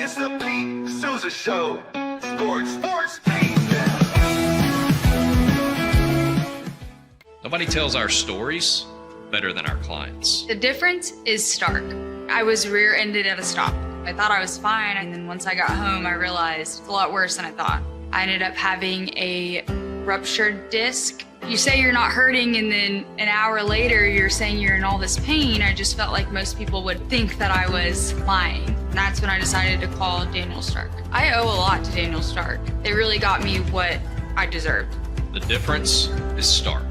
It's the Pete Sousa Show. Sports, Nobody tells our stories better than our clients. The difference is stark. I was rear-ended at a stop. I thought I was fine, and then once I got home, I realized it's a lot worse than I thought. I ended up having a ruptured disc. You say you're not hurting, and then an hour later, you're saying you're in all this pain. I just felt like most people would think that I was lying. And that's when I decided to call Daniel Stark. I owe a lot to Daniel Stark. They really got me what I deserved. The difference is stark.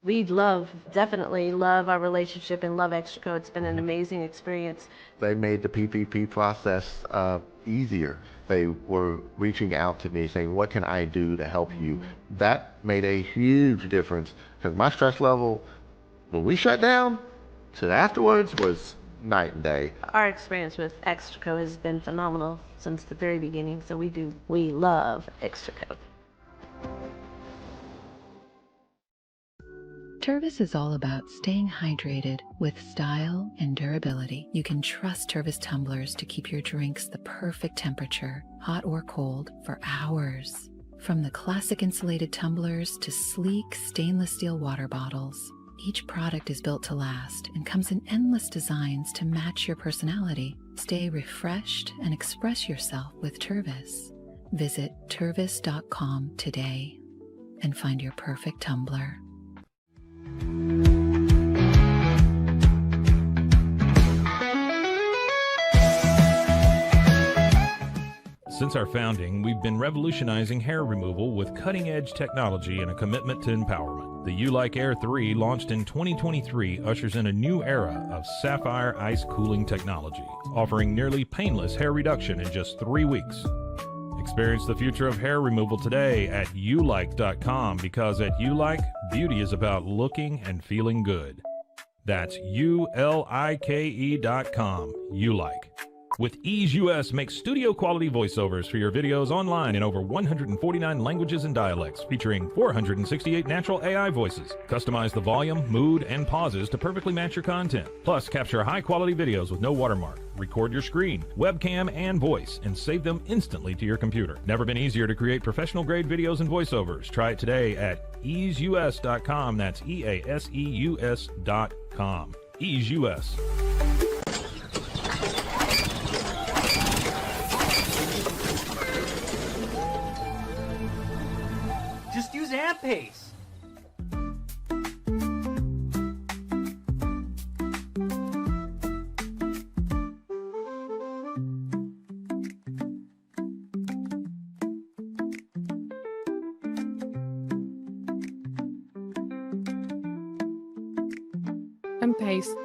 We definitely love our relationship and love ExtraCo. It's been an amazing experience. They made the PPP process easier. They were reaching out to me saying, what can I do to help you? That made a huge difference because my stress level, when we shut down, to afterwards was night and day. Our experience with ExtraCo has been phenomenal since the very beginning, so we love ExtraCo. Tervis is all about staying hydrated with style and durability. You can trust Tervis tumblers to keep your drinks the perfect temperature, hot or cold, for hours. From the classic insulated tumblers to sleek stainless steel water bottles, each product is built to last and comes in endless designs to match your personality. Stay refreshed and express yourself with Tervis. Visit tervis.com today and find your perfect tumbler. Since our founding, we've been revolutionizing hair removal with cutting-edge technology and a commitment to empowerment. The U-Like Air 3, launched in 2023, ushers in a new era of sapphire ice cooling technology, offering nearly painless hair reduction in just 3 weeks. Experience the future of hair removal today at ulike.com, because at U-Like, beauty is about looking and feeling good. That's ulike.com. U-Like. With EaseUS, make studio-quality voiceovers for your videos online in over 149 languages and dialects, featuring 468 natural AI voices. Customize the volume, mood, and pauses to perfectly match your content. Plus, capture high-quality videos with no watermark. Record your screen, webcam, and voice, and save them instantly to your computer. Never been easier to create professional-grade videos and voiceovers. Try it today at EaseUS.com. That's EaseUS.com. EaseUS. Just use Ampace. Ampace.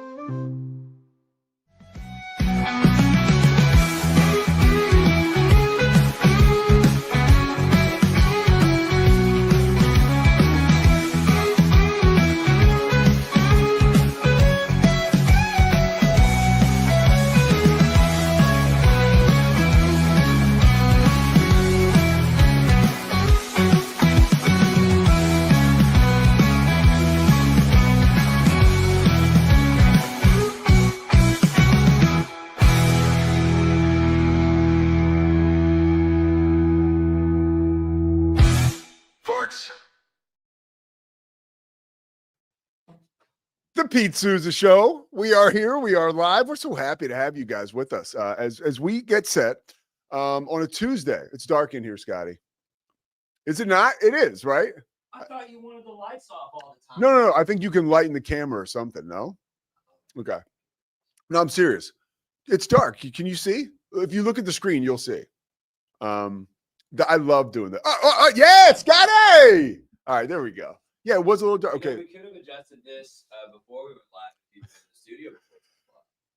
The Pete Sousa Show. We are here. We are live. We're so happy to have you guys with us as we get set on a Tuesday. It's dark in here, Scotty. Is it not? It is, right? I thought you wanted the lights off all the time. No. I think you can lighten the camera or something. No? Okay. No, I'm serious. It's dark. Can you see? If you look at the screen, you'll see. I love doing that. Yeah, Scotty! All right, there we go. Yeah, it was a little dark. Okay. We could have adjusted this before we went live in the studio.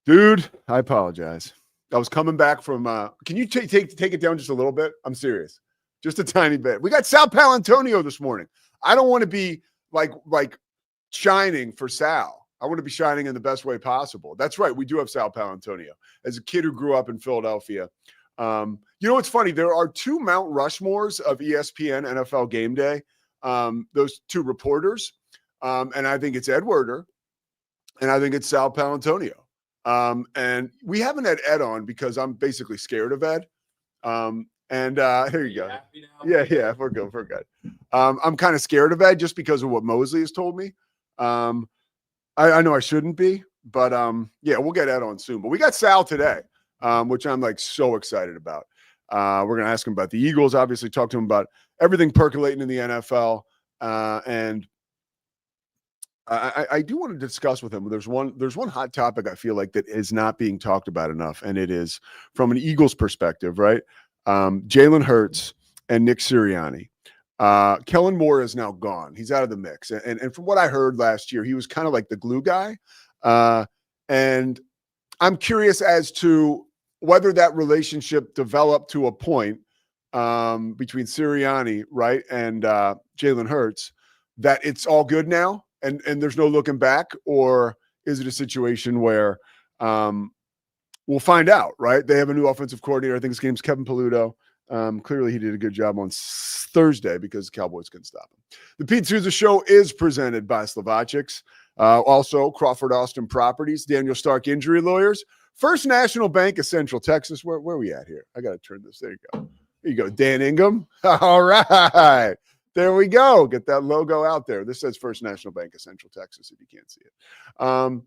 Dude, I apologize. I was coming back from can you take it down just a little bit? I'm serious. Just a tiny bit. We got Sal Paolantonio this morning. I don't want to be like shining for Sal. I want to be shining in the best way possible. That's right. We do have Sal Paolantonio. As a kid who grew up in Philadelphia. You know what's funny? There are two Mount Rushmores of ESPN NFL Game Day. those two reporters. And I think it's Ed Werder, and I think it's Sal Paolantonio. And we haven't had Ed on because I'm basically scared of Ed. Here you go. Yeah, we're good. We're good. I'm kind of scared of Ed just because of what Mosley has told me. I know I shouldn't be, but yeah, we'll get Ed on soon. But we got Sal today, which I'm like so excited about. We're going to ask him about the Eagles, obviously talk to him about everything percolating in the NFL. And I do want to discuss with him. There's one hot topic I feel like that is not being talked about enough, and it is from an Eagles perspective, right? Jalen Hurts and Nick Sirianni. Kellen Moore is now gone. He's out of the mix. And from what I heard last year, he was kind of like the glue guy. And I'm curious as to whether that relationship developed to a point between Sirianni, right, and Jalen Hurts, that it's all good now and there's no looking back, or is it a situation where we'll find out, right? They have a new offensive coordinator. I think his name's Kevin Paluto. Clearly he did a good job on Thursday because the Cowboys couldn't stop him. The Pete Sousa Show is presented by Slovacics. Also Crawford Austin Properties, Daniel Stark Injury Lawyers, First National Bank of Central Texas. Where are we at here? I got to turn this. There you go. There you go. Dan Ingham. All right. There we go. Get that logo out there. This says First National Bank of Central Texas if you can't see it.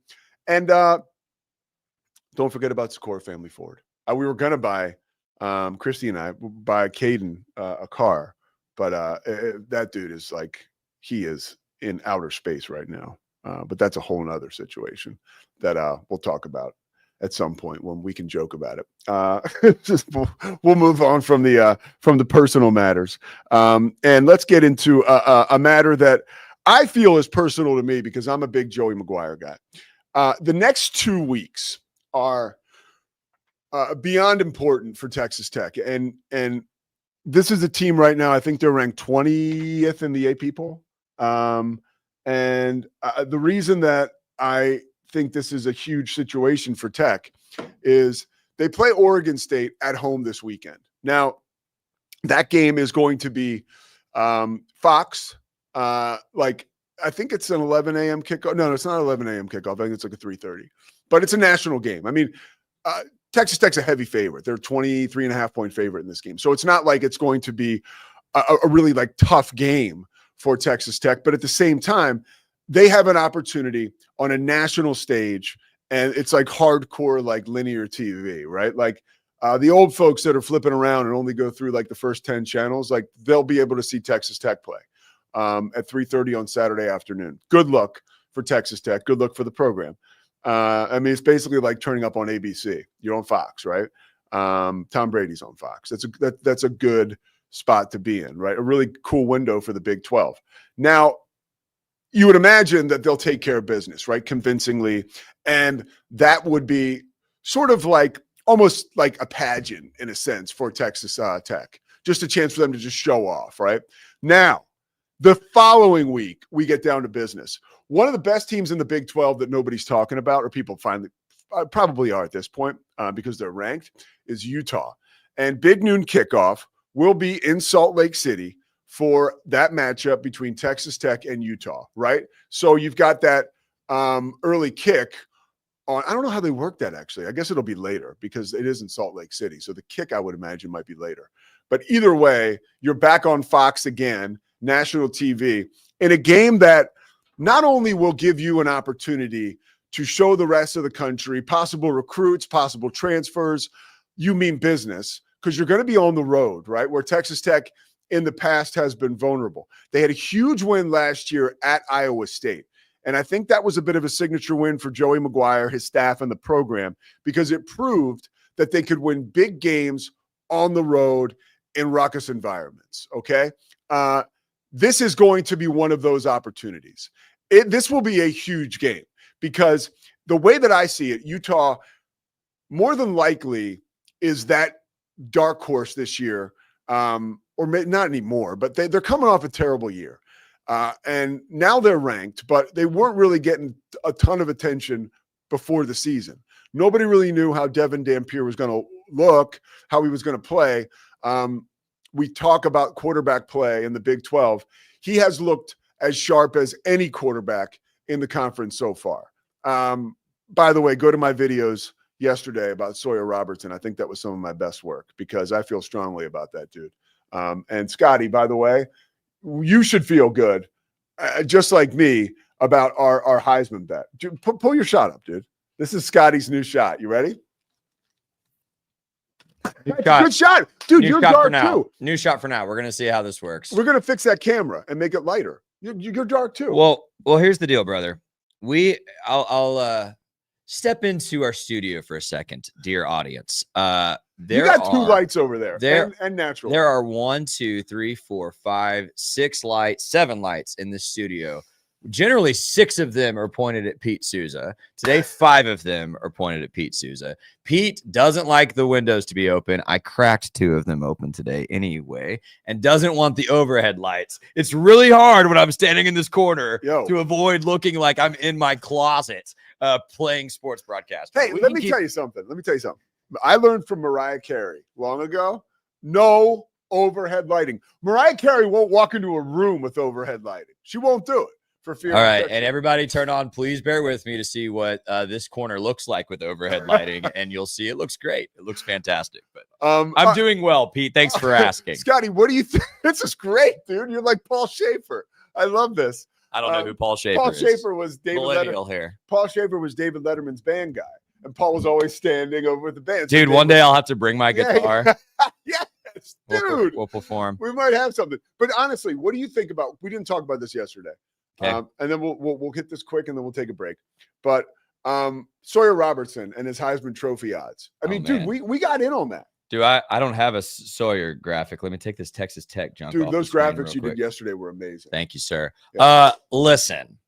And don't forget about Secor Family Ford. We were going to buy, Christy and I, buy Caden a car, but that dude is like, he is in outer space right now. But that's a whole nother situation that we'll talk about at some point when we can joke about it. We'll move on from the personal matters, and let's get into a matter that I feel is personal to me because I'm a big Joey Maguire guy. The next 2 weeks are beyond important for Texas Tech, and this is a team right now. I think they're ranked 20th in the AP poll. And the reason that I think this is a huge situation for Tech is they play Oregon State at home this weekend. Now, that game is going to be Fox. Like, I think it's an 11 a.m. kickoff. No, it's not 11 a.m. kickoff. I think it's like a 3:30. But it's a national game. I mean, Texas Tech's a heavy favorite. They're 23.5-point favorite in this game. So it's not like it's going to be a really like tough game for Texas Tech, but at the same time, they have an opportunity on a national stage, and it's like hardcore, like linear TV, right? Like the old folks that are flipping around and only go through like the first 10 channels, like they'll be able to see Texas Tech play at 3:30 on Saturday afternoon. Good luck for Texas Tech. Good luck for the program. I mean, it's basically like turning up on ABC. You're on Fox, right? Tom Brady's on Fox. That's a good spot to be in, right? A really cool window for the Big 12. Now, you would imagine that they'll take care of business, right? Convincingly. And that would be sort of like almost like a pageant in a sense for Texas Tech. Just a chance for them to just show off, right? Now, the following week, we get down to business. One of the best teams in the Big 12 that nobody's talking about, or people finally probably are at this point because they're ranked, is Utah. And big noon kickoff will be in Salt Lake City for that matchup between Texas Tech and Utah, right? So you've got that early kick on. I don't know how they work that, actually. I guess it'll be later because it is in Salt Lake City. So the kick, I would imagine, might be later. But either way, you're back on Fox again, national TV, in a game that not only will give you an opportunity to show the rest of the country possible recruits, possible transfers, you mean business, because you're going to be on the road, right? Where Texas Tech in the past has been vulnerable. They had a huge win last year at Iowa State. And I think that was a bit of a signature win for Joey Maguire, his staff, and the program, because it proved that they could win big games on the road in raucous environments, okay? This is going to be one of those opportunities. This will be a huge game because the way that I see it, Utah more than likely is that dark horse this year, or not anymore, but they're coming off a terrible year. And now they're ranked, but they weren't really getting a ton of attention before the season. Nobody really knew how Devin Dampier was going to look, how he was going to play. We talk about quarterback play in the Big 12. he has looked as sharp as any quarterback in the conference so far. By the way, go to my videos yesterday about Sawyer Robertson. I think that was some of my best work because I feel strongly about that dude. And Scotty, by the way, you should feel good, just like me, about our Heisman bet. Dude, pull your shot up, dude. This is Scotty's new shot. You ready? Good shot. Dude, you're dark too. New shot for now. We're going to see how this works. We're going to fix that camera and make it lighter. You're dark too. Well, here's the deal, brother. I'll step into our studio for a second, dear audience. You got two lights over there, and natural. There are 1, 2, 3, 4, 5, 6 lights, 7 lights in this studio. Generally, 6 of them are pointed at Pete Souza. Today, 5 of them are pointed at Pete Souza. Pete doesn't like the windows to be open. I cracked 2 of them open today anyway, and doesn't want the overhead lights. It's really hard when I'm standing in this corner to avoid looking like I'm in my closet playing sports broadcast. Hey, let me tell you something. I learned from Mariah Carey long ago, no overhead lighting. Mariah Carey won't walk into a room with overhead lighting. She won't do it. For fear. All right, and everybody turn on. Please bear with me to see what this corner looks like with overhead lighting, and you'll see it looks great. It looks fantastic. But I'm doing well, Pete. Thanks for asking. Scotty, what do you think? This is great, dude. You're like Paul Schaefer. I love this. I don't know who Paul Schaefer is. Paul Schaefer was David Millennial hair. Paul Schaefer was David Letterman's band guy, and Paul was always standing over the band. Dude, one day I'll have to bring my guitar. Yes, dude. We'll perform. We might have something. But honestly, what do you think about? We didn't talk about this yesterday. Okay. And then we'll hit this quick, and then we'll take a break. But Sawyer Robertson and his Heisman Trophy odds. I mean, dude, we got in on that. Dude, I don't have a Sawyer graphic. Let me take this Texas Tech junk. Dude, those graphics you did yesterday were amazing. Thank you, sir. Yeah. Listen,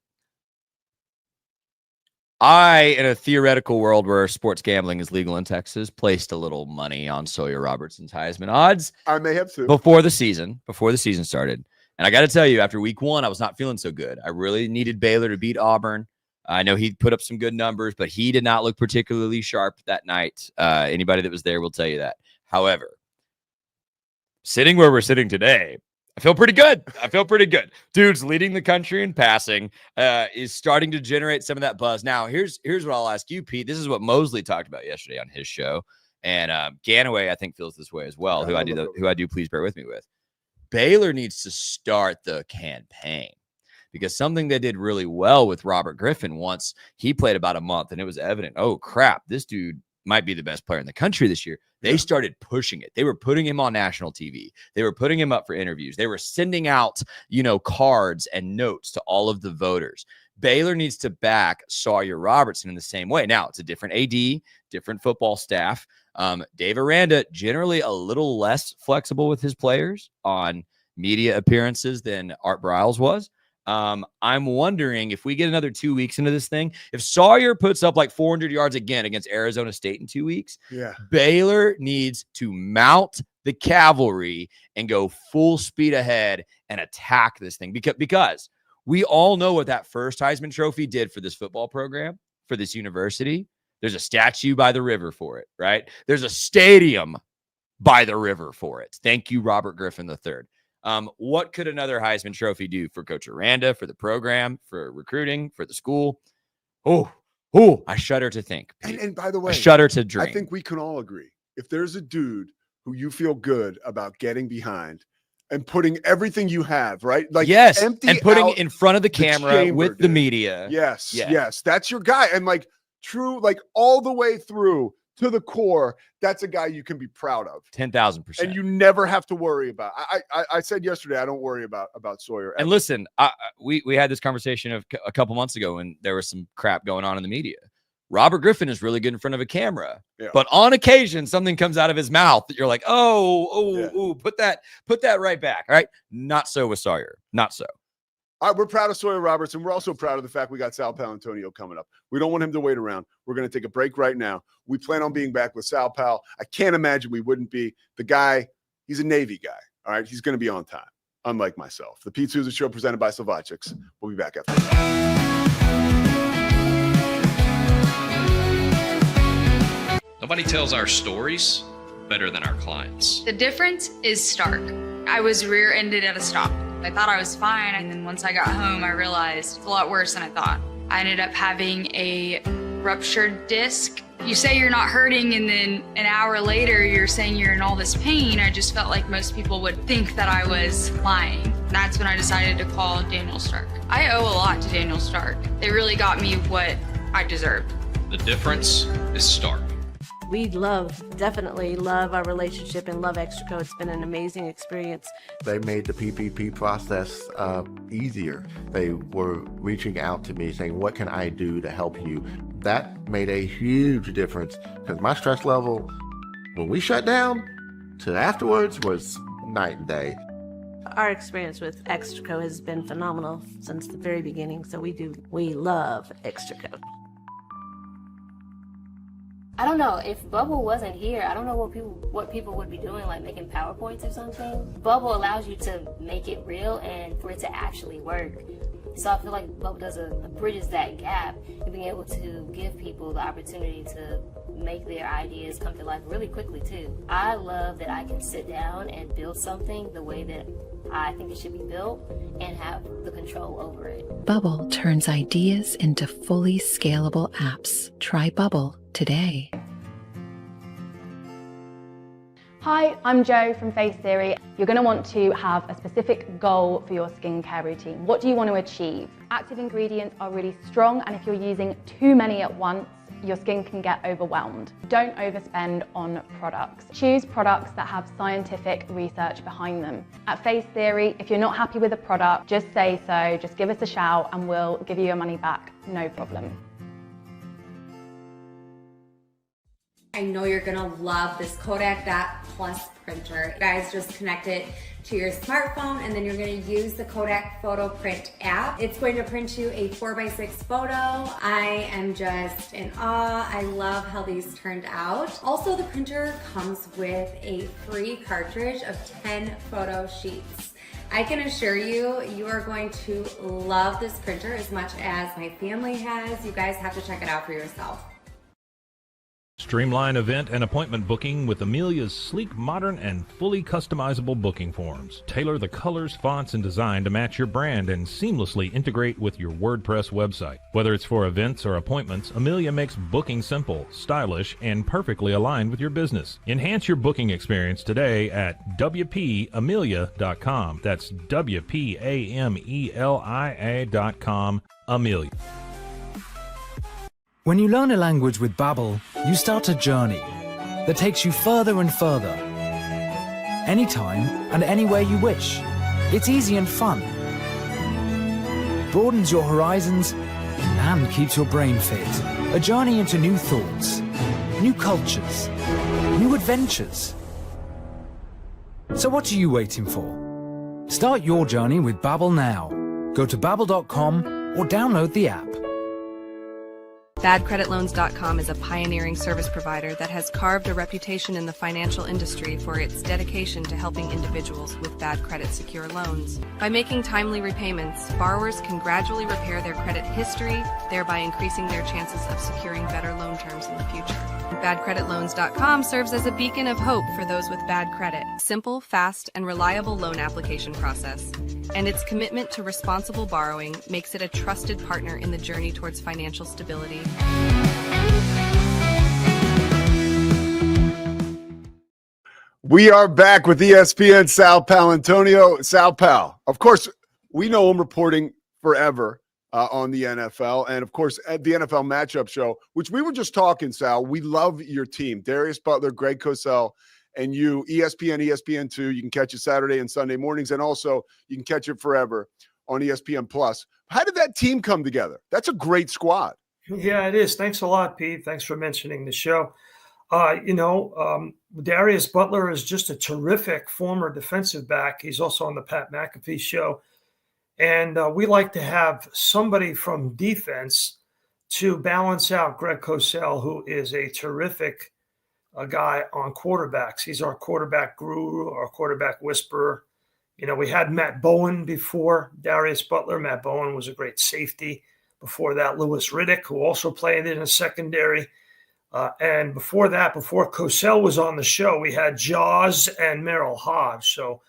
I, in a theoretical world where sports gambling is legal in Texas, placed a little money on Sawyer Robertson's Heisman odds. I may have too. Before the season started. And I got to tell you, after week 1, I was not feeling so good. I really needed Baylor to beat Auburn. I know he put up some good numbers, but he did not look particularly sharp that night. Anybody that was there will tell you that. However, sitting where we're sitting today, I feel pretty good. Dude's leading the country in passing, is starting to generate some of that buzz. Now, here's what I'll ask you, Pete. This is what Mosley talked about yesterday on his show. And Ganaway, I think, feels this way as well, who I do please bear with me with. Baylor needs to start the campaign because something they did really well with Robert Griffin once he played about a month and it was evident, oh crap, this dude might be the best player in the country this year. They started pushing it. They were putting him on national TV. They were putting him up for interviews. They were sending out, cards and notes to all of the voters. Baylor needs to back Sawyer Robertson in the same way. Now, it's a different AD, different football staff. Dave Aranda, generally a little less flexible with his players on media appearances than Art Briles was. I'm wondering if we get another 2 weeks into this thing, if Sawyer puts up like 400 yards again against Arizona State in 2 weeks, Baylor needs to mount the cavalry and go full speed ahead and attack this thing because we all know what that first Heisman Trophy did for this football program, for this university. There's a statue by the river for it, right? There's a stadium by the river for it. Thank you, Robert Griffin III. What could another Heisman Trophy do for Coach Aranda, for the program, for recruiting, for the school? Oh, I shudder to think. And by the way, I shudder to dream. I think we can all agree. If there's a dude who you feel good about getting behind and putting everything you have, right? Like yes, and putting it in front of the camera with the media. Yes. That's your guy. And like true, like all the way through to the core, that's a guy you can be proud of. 10,000%. And you never have to worry about. I said yesterday, I don't worry about Sawyer. And listen, we had this conversation a couple months ago when there was some crap going on in the media. Robert Griffin is really good in front of a camera, but on occasion something comes out of his mouth that you're like, put that right back. All right. Not so with Sawyer. Not so. All right, we're proud of Sawyer Robertson. We're also proud of the fact we got Sal Paolantonio coming up. We don't want him to wait around. We're going to take a break right now. We plan on being back with Sal Pal. I can't imagine we wouldn't be. The guy, he's a Navy guy. All right, he's going to be on time, unlike myself. The Pete Souza Show presented by Slovacics. We'll be back after this. Nobody tells our stories better than our clients. The difference is stark. I was rear-ended at a stop. I thought I was fine. And then once I got home, I realized it's a lot worse than I thought. I ended up having a ruptured disc. You say you're not hurting, and then an hour later, you're saying you're in all this pain. I just felt like most people would think that I was lying. That's when I decided to call Daniel Stark. I owe a lot to Daniel Stark. They really got me what I deserved. The difference is stark. We definitely love our relationship and love Extraco. It's been an amazing experience. They made the PPP process easier. They were reaching out to me saying, what can I do to help you? That made a huge difference because my stress level, when we shut down to afterwards, was night and day. Our experience with Extraco has been phenomenal since the very beginning. So we love Extraco. I don't know, if Bubble wasn't here, I don't know what people would be doing, like making PowerPoints or something. Bubble allows you to make it real and for it to actually work. So I feel like Bubble bridges that gap and being able to give people the opportunity to make their ideas come to life really quickly too. I love that I can sit down and build something the way that I think it should be built and have the control over it. Bubble turns ideas into fully scalable apps. Try Bubble today. Hi, I'm Jo from Face Theory. You're going to want to have a specific goal for your skincare routine. What do you want to achieve? Active ingredients are really strong, and if you're using too many at once, your skin can get overwhelmed. Don't overspend on products. Choose products that have scientific research behind them. At Face Theory, if you're not happy with a product, just say so, just give us a shout and we'll give you your money back, no problem. I know you're gonna love this Kodak That Plus printer. You guys just connect it to your smartphone and then you're gonna use the Kodak Photo Print app. It's going to print you a 4x6 photo. I am just in awe. I love how these turned out. Also, the printer comes with a free cartridge of 10 photo sheets. I can assure you, you are going to love this printer as much as my family has. You guys have to check it out for yourself. Streamline event and appointment booking with Amelia's sleek, modern, and fully customizable booking forms. Tailor the colors, fonts, and design to match your brand and seamlessly integrate with your WordPress website. Whether it's for events or appointments, Amelia makes booking simple, stylish, and perfectly aligned with your business. Enhance your booking experience today at WPAmelia.com. That's WPAMELIA.com. Amelia. When you learn a language with Babbel, you start a journey that takes you further and further. Anytime and anywhere you wish. It's easy and fun. Broadens your horizons and keeps your brain fit. A journey into new thoughts, new cultures, new adventures. So what are you waiting for? Start your journey with Babbel now. Go to babbel.com or download the app. BadCreditLoans.com is a pioneering service provider that has carved a reputation in the financial industry for its dedication to helping individuals with bad credit secure loans. By making timely repayments, borrowers can gradually repair their credit history, thereby increasing their chances of securing better loan terms in the future. BadCreditLoans.com serves as a beacon of hope for those with bad credit. Simple, fast, and reliable loan application process. And its commitment to responsible borrowing makes it a trusted partner in the journey towards financial stability. We are back with ESPN Sal Paolantonio. Sal Pal, of course, we know him reporting forever on the NFL. And, of course, at the NFL matchup show, which we were just talking, Sal, we love your team. Darius Butler, Greg Cosell, and you, ESPN, ESPN2. You can catch it Saturday and Sunday mornings. And also, you can catch it forever on ESPN+. How did that team come together? That's a great squad. Yeah, it is. Thanks a lot, Pete. Thanks for mentioning the show. Darius Butler is just a terrific former defensive back. He's also on the Pat McAfee show. And we like to have somebody from defense to balance out Greg Cosell, who is a terrific guy on quarterbacks. He's our quarterback guru, our quarterback whisperer. You know, we had Matt Bowen before Darius Butler. Matt Bowen was a great safety. Before that, Louis Riddick, who also played in a secondary. And before that, before Cosell was on the show, we had Jaws and Merrill Hodge. So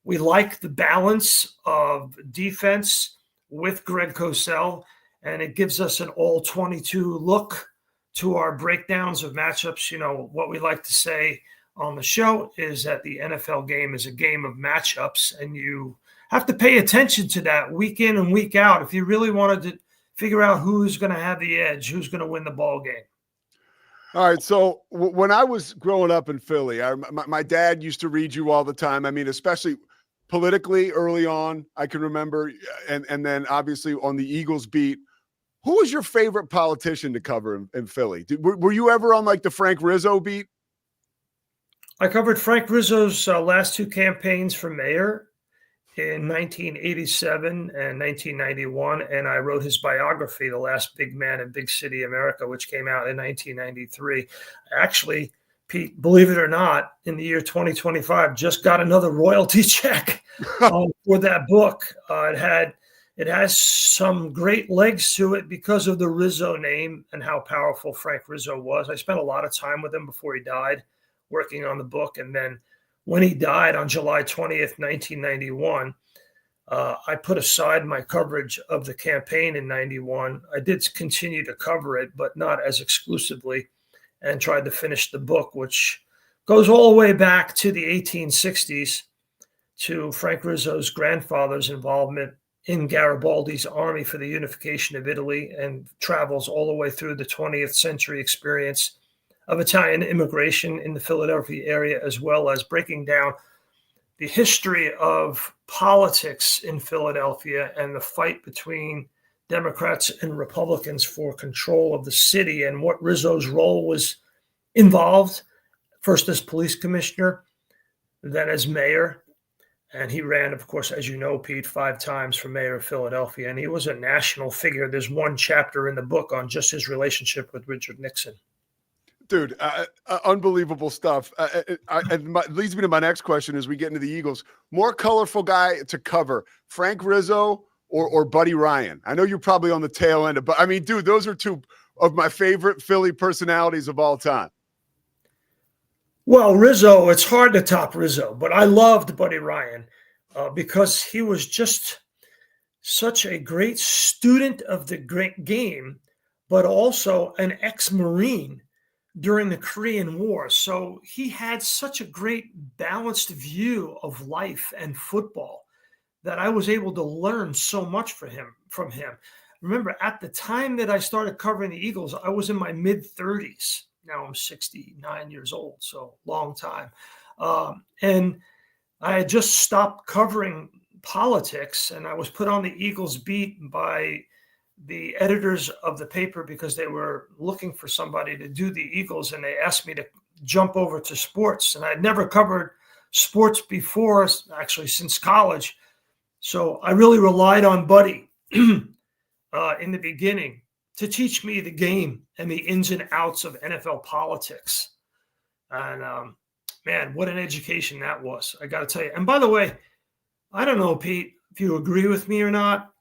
We like the balance of defense with Greg Cosell, and it gives us an all 22 look to our breakdowns of matchups. You know, what we like to say on the show is that the NFL game is a game of matchups, and you have to pay attention to that week in and week out if you really wanted to figure out who's going to have the edge, who's going to win the ball game. All right. So when I was growing up in Philly, my dad used to read you all the time. I mean, especially politically early on, I can remember. And then obviously on the Eagles beat. Who was your favorite politician to cover in Philly? Were you ever on like the Frank Rizzo beat? I covered Frank Rizzo's last two campaigns for mayor in 1987 and 1991, and I wrote his biography, The Last Big Man in Big City America, which came out in 1993. Actually, Pete, believe it or not, in the year 2025, just got another royalty check for that book. It has some great legs to it because of the Rizzo name and how powerful Frank Rizzo was. I spent a lot of time with him before he died, working on the book, and then when he died on July 20th, 1991, I put aside my coverage of the campaign in 91. I did continue to cover it, but not as exclusively, and tried to finish the book, which goes all the way back to the 1860s, to Frank Rizzo's grandfather's involvement in Garibaldi's army for the unification of Italy, and travels all the way through the 20th century experience of Italian immigration in the Philadelphia area, as well as breaking down the history of politics in Philadelphia and the fight between Democrats and Republicans for control of the city, and what Rizzo's role was involved, first as police commissioner, then as mayor. And he ran, of course, as you know, Pete, 5 times for mayor of Philadelphia, and he was a national figure. There's one chapter in the book on just his relationship with Richard Nixon. Dude, unbelievable stuff. Leads me to my next question as we get into the Eagles. More colorful guy to cover, Frank Rizzo or Buddy Ryan? I know you're probably on the tail end of, but I mean, dude, those are two of my favorite Philly personalities of all time. Well, Rizzo, it's hard to top Rizzo, but I loved Buddy Ryan because he was just such a great student of the great game, but also an ex-Marine during the Korean War. So he had such a great balanced view of life and football that I was able to learn so much from him. Remember, at the time that I started covering the Eagles, I was in my mid-30s. Now I'm 69 years old, so long time. And I had just stopped covering politics, and I was put on the Eagles beat by the editors of the paper because they were looking for somebody to do the Eagles, and they asked me to jump over to sports. And I'd never covered sports before, actually, since college. So I really relied on Buddy in the beginning to teach me the game and the ins and outs of NFL politics. And man, what an education that was, I got to tell you. And by the way, I don't know, Pete, if you agree with me or not,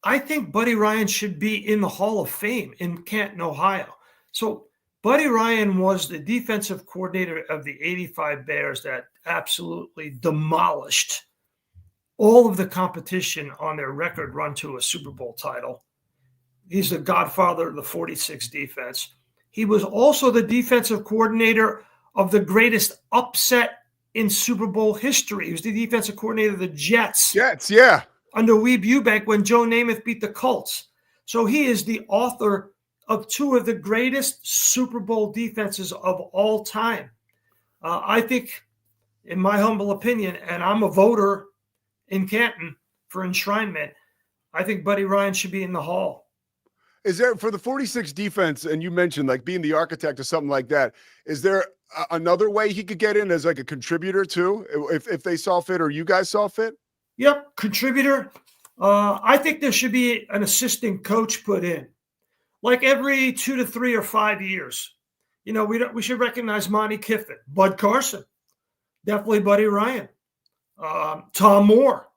I think Buddy Ryan should be in the Hall of Fame in Canton, Ohio. So Buddy Ryan was the defensive coordinator of the 85 Bears that absolutely demolished all of the competition on their record run to a Super Bowl title. He's the godfather of the 46 defense. He was also the defensive coordinator of the greatest upset in Super Bowl history. He was the defensive coordinator of the Jets. Jets, yeah. Under Weeb Eubank when Joe Namath beat the Colts. So he is the author of 2 of the greatest Super Bowl defenses of all time. I think, in my humble opinion, and I'm a voter in Canton for enshrinement, I think Buddy Ryan should be in the Hall. Is there, for the 46 defense, and you mentioned like being the architect or something like that, is there another way he could get in as like a contributor too, if they saw fit or you guys saw fit? Yep, contributor. I think there should be an assistant coach put in, like every 2 to 3 or 5 years. You know, we should recognize Monty Kiffin, Bud Carson, definitely Buddy Ryan, Tom Moore.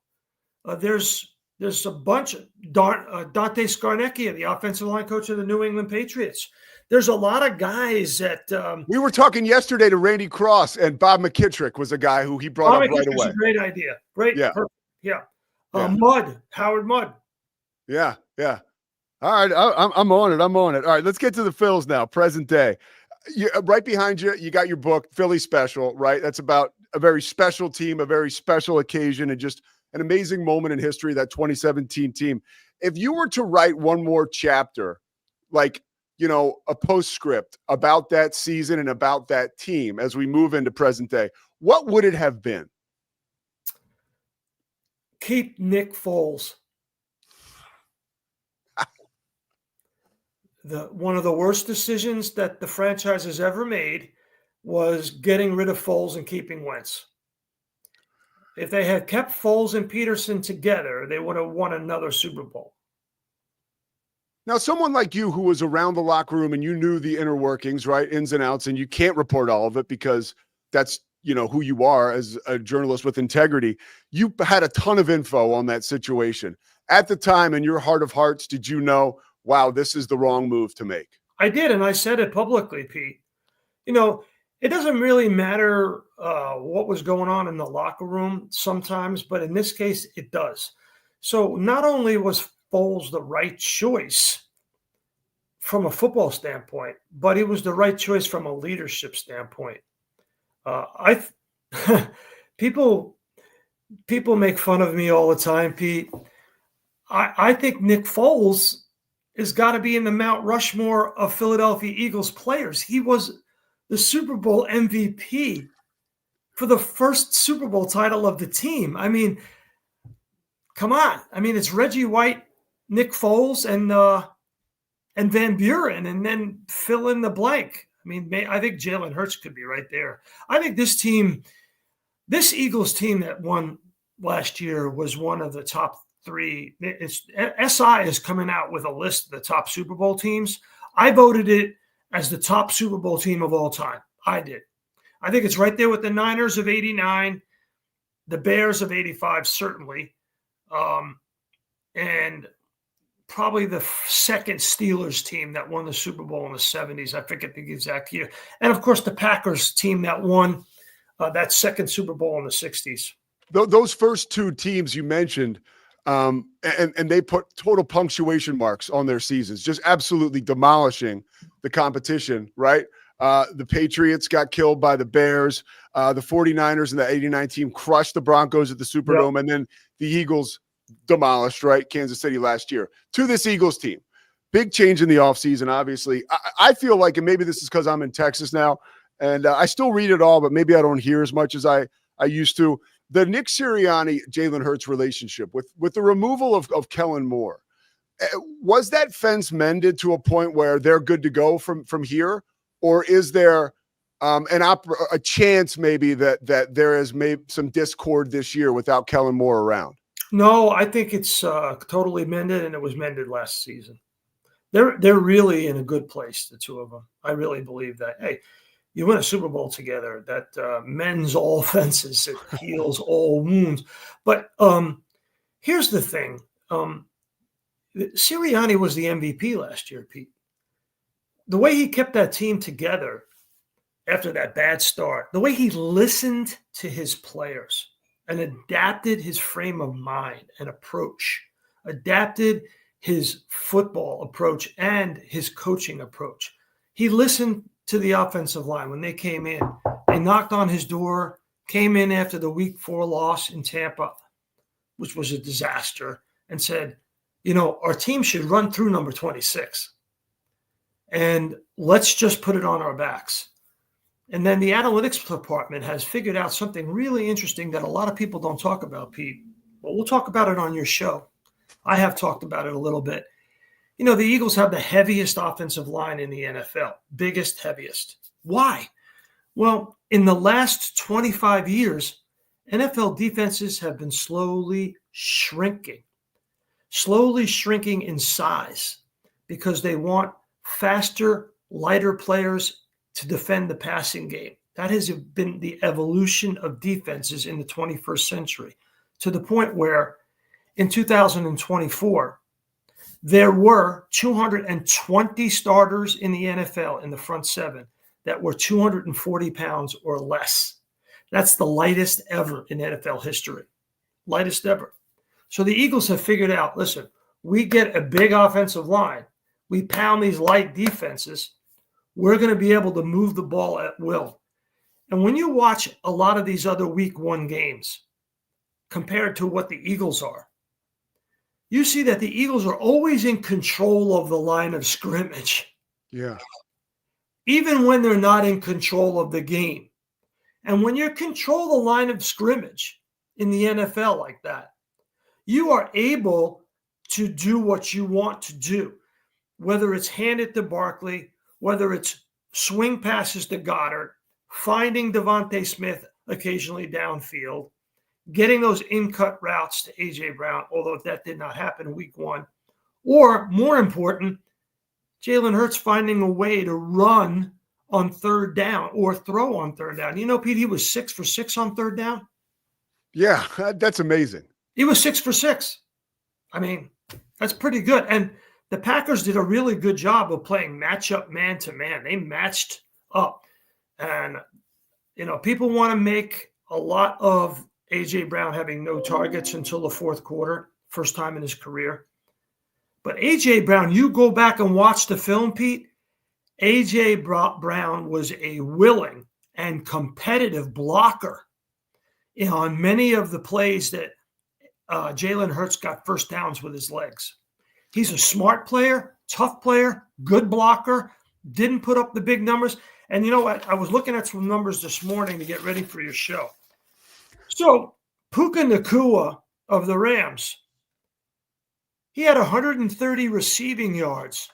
There's a bunch of Dante Scarnecchia, the offensive line coach of the New England Patriots. there's a lot of guys that we were talking yesterday to Randy Cross, and Bob McKittrick was a guy who he brought up right away. A great idea. Great. Yeah. Perfect. Yeah. Yeah. Howard Mudd. Yeah. Yeah. All right. I'm on it. I'm on it. All right. Let's get to the Phils now. Present day. Right behind you, you got your book, Philly Special, right? That's about a very special team, a very special occasion, and just an amazing moment in history, that 2017 team. If you were to write one more chapter, like, you know, a postscript about that season and about that team as we move into present day, what would it have been? Keep Nick Foles. One of the worst decisions that the franchise has ever made was getting rid of Foles and keeping Wentz. If they had kept Foles and Peterson together, they would have won another Super Bowl. Now, someone like you who was around the locker room and you knew the inner workings, right, ins and outs, and you can't report all of it because that's, you know, who you are as a journalist with integrity. You had a ton of info on that situation. At the time, in your heart of hearts, did you know, wow, this is the wrong move to make? I did, and I said it publicly, Pete. You know, it doesn't really matter what was going on in the locker room sometimes, but in this case, it does. So not only was Foles the right choice from a football standpoint, but he was the right choice from a leadership standpoint. People make fun of me all the time, Pete. I think Nick Foles has got to be in the Mount Rushmore of Philadelphia Eagles players. He was the Super Bowl MVP for the first Super Bowl title of the team. I mean, come on. I mean, it's Reggie White, Nick Foles, and Van Buren, and then fill in the blank. I mean, I think Jalen Hurts could be right there. I think this Eagles team that won last year was one of the top three. SI is coming out with a list of the top Super Bowl teams. I voted it as the top Super Bowl team of all time. I did. I think it's right there with the Niners of 89, the Bears of 85, certainly, and probably the second Steelers team that won the Super Bowl in the 70s. I forget the exact year. And, of course, the Packers team that won that second Super Bowl in the 60s. Those first two teams you mentioned, and they put total punctuation marks on their seasons, just absolutely demolishing the competition, right? The Patriots got killed by the Bears. The 49ers and the 89 team crushed the Broncos at the Superdome. Yep. And then the Eagles demolished, right, Kansas City last year. To this Eagles team. Big change in the offseason, obviously. I feel like, and maybe this is because I'm in Texas now, and I still read it all, but maybe I don't hear as much as I used to. The Nick Sirianni, Jalen Hurts relationship with the removal of Kellen Moore, was that fence mended to a point where they're good to go from here? Or is there a chance maybe that there is maybe some discord this year without Kellen Moore around? No, I think it's totally mended, and it was mended last season. They're really in a good place, the two of them. I really believe that. Hey, you win a Super Bowl together, that mends all fences, it heals all wounds. But here's the thing. Sirianni was the MVP last year, Pete. The way he kept that team together after that bad start, the way he listened to his players and adapted his frame of mind and approach, adapted his football approach and his coaching approach. He listened to the offensive line when they came in. They knocked on his door, came in after the Week 4 loss in Tampa, which was a disaster, and said, you know, our team should run through number 26. And let's just put it on our backs. And then the analytics department has figured out something really interesting that a lot of people don't talk about, Pete. But we'll talk about it on your show. I have talked about it a little bit. You know, the Eagles have the heaviest offensive line in the NFL. Biggest, heaviest. Why? Well, in the last 25 years, NFL defenses have been slowly shrinking in size because they want faster, lighter players to defend the passing game. That has been the evolution of defenses in the 21st century, to the point where in 2024, There were 220 starters in the NFL in the front seven that were 240 pounds or less. That's the lightest ever in NFL history. Lightest ever. So the Eagles have figured out, listen, we get a big offensive line. We pound these light defenses. We're going to be able to move the ball at will. And when you watch a lot of these other week one games compared to what the Eagles are, you see that the Eagles are always in control of the line of scrimmage. Yeah. Even when they're not in control of the game. And when you control the line of scrimmage in the NFL like that, you are able to do what you want to do, whether it's hand it to Barkley, whether it's swing passes to Goddard, finding Devontae Smith occasionally downfield, getting those in-cut routes to A.J. Brown, although that did not happen week one. Or, more important, Jalen Hurts finding a way to run on third down or throw on third down. You know, Pete, he was 6 for 6 on third down. Yeah, that's amazing. He was 6 for 6. I mean, that's pretty good. And the Packers did a really good job of playing matchup man to man. They matched up. And, you know, people want to make a lot of A.J. Brown having no targets until the fourth quarter, first time in his career. But A.J. Brown, you go back and watch the film, Pete, A.J. Brown was a willing and competitive blocker on many of the plays that Jalen Hurts got first downs with his legs. He's a smart player, tough player, good blocker, didn't put up the big numbers. And you know what? I was looking at some numbers this morning to get ready for your show. So Puka Nacua of the Rams, he had 130 receiving yards.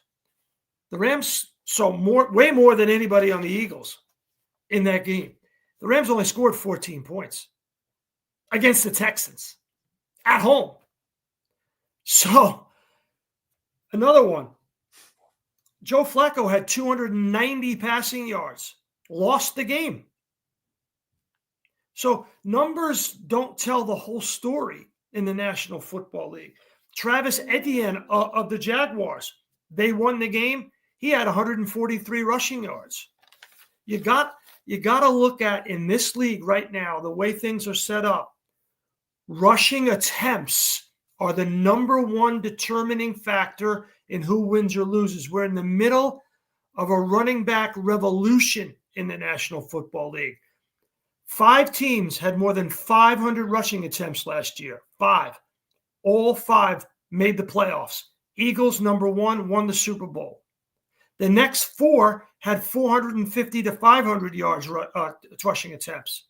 The Rams saw way more than anybody on the Eagles in that game. The Rams only scored 14 points against the Texans at home. So another one, Joe Flacco had 290 passing yards, lost the game. So numbers don't tell the whole story in the National Football League. Travis Etienne of the Jaguars, they won the game. He had 143 rushing yards. You got to look at, in this league right now, the way things are set up, rushing attempts are the number one determining factor in who wins or loses. We're in the middle of a running back revolution in the National Football League. 5 teams had more than 500 rushing attempts last year. 5. All 5 made the playoffs. Eagles, number 1, won the Super Bowl. The next 4 had 450 to 500 yards rushing attempts.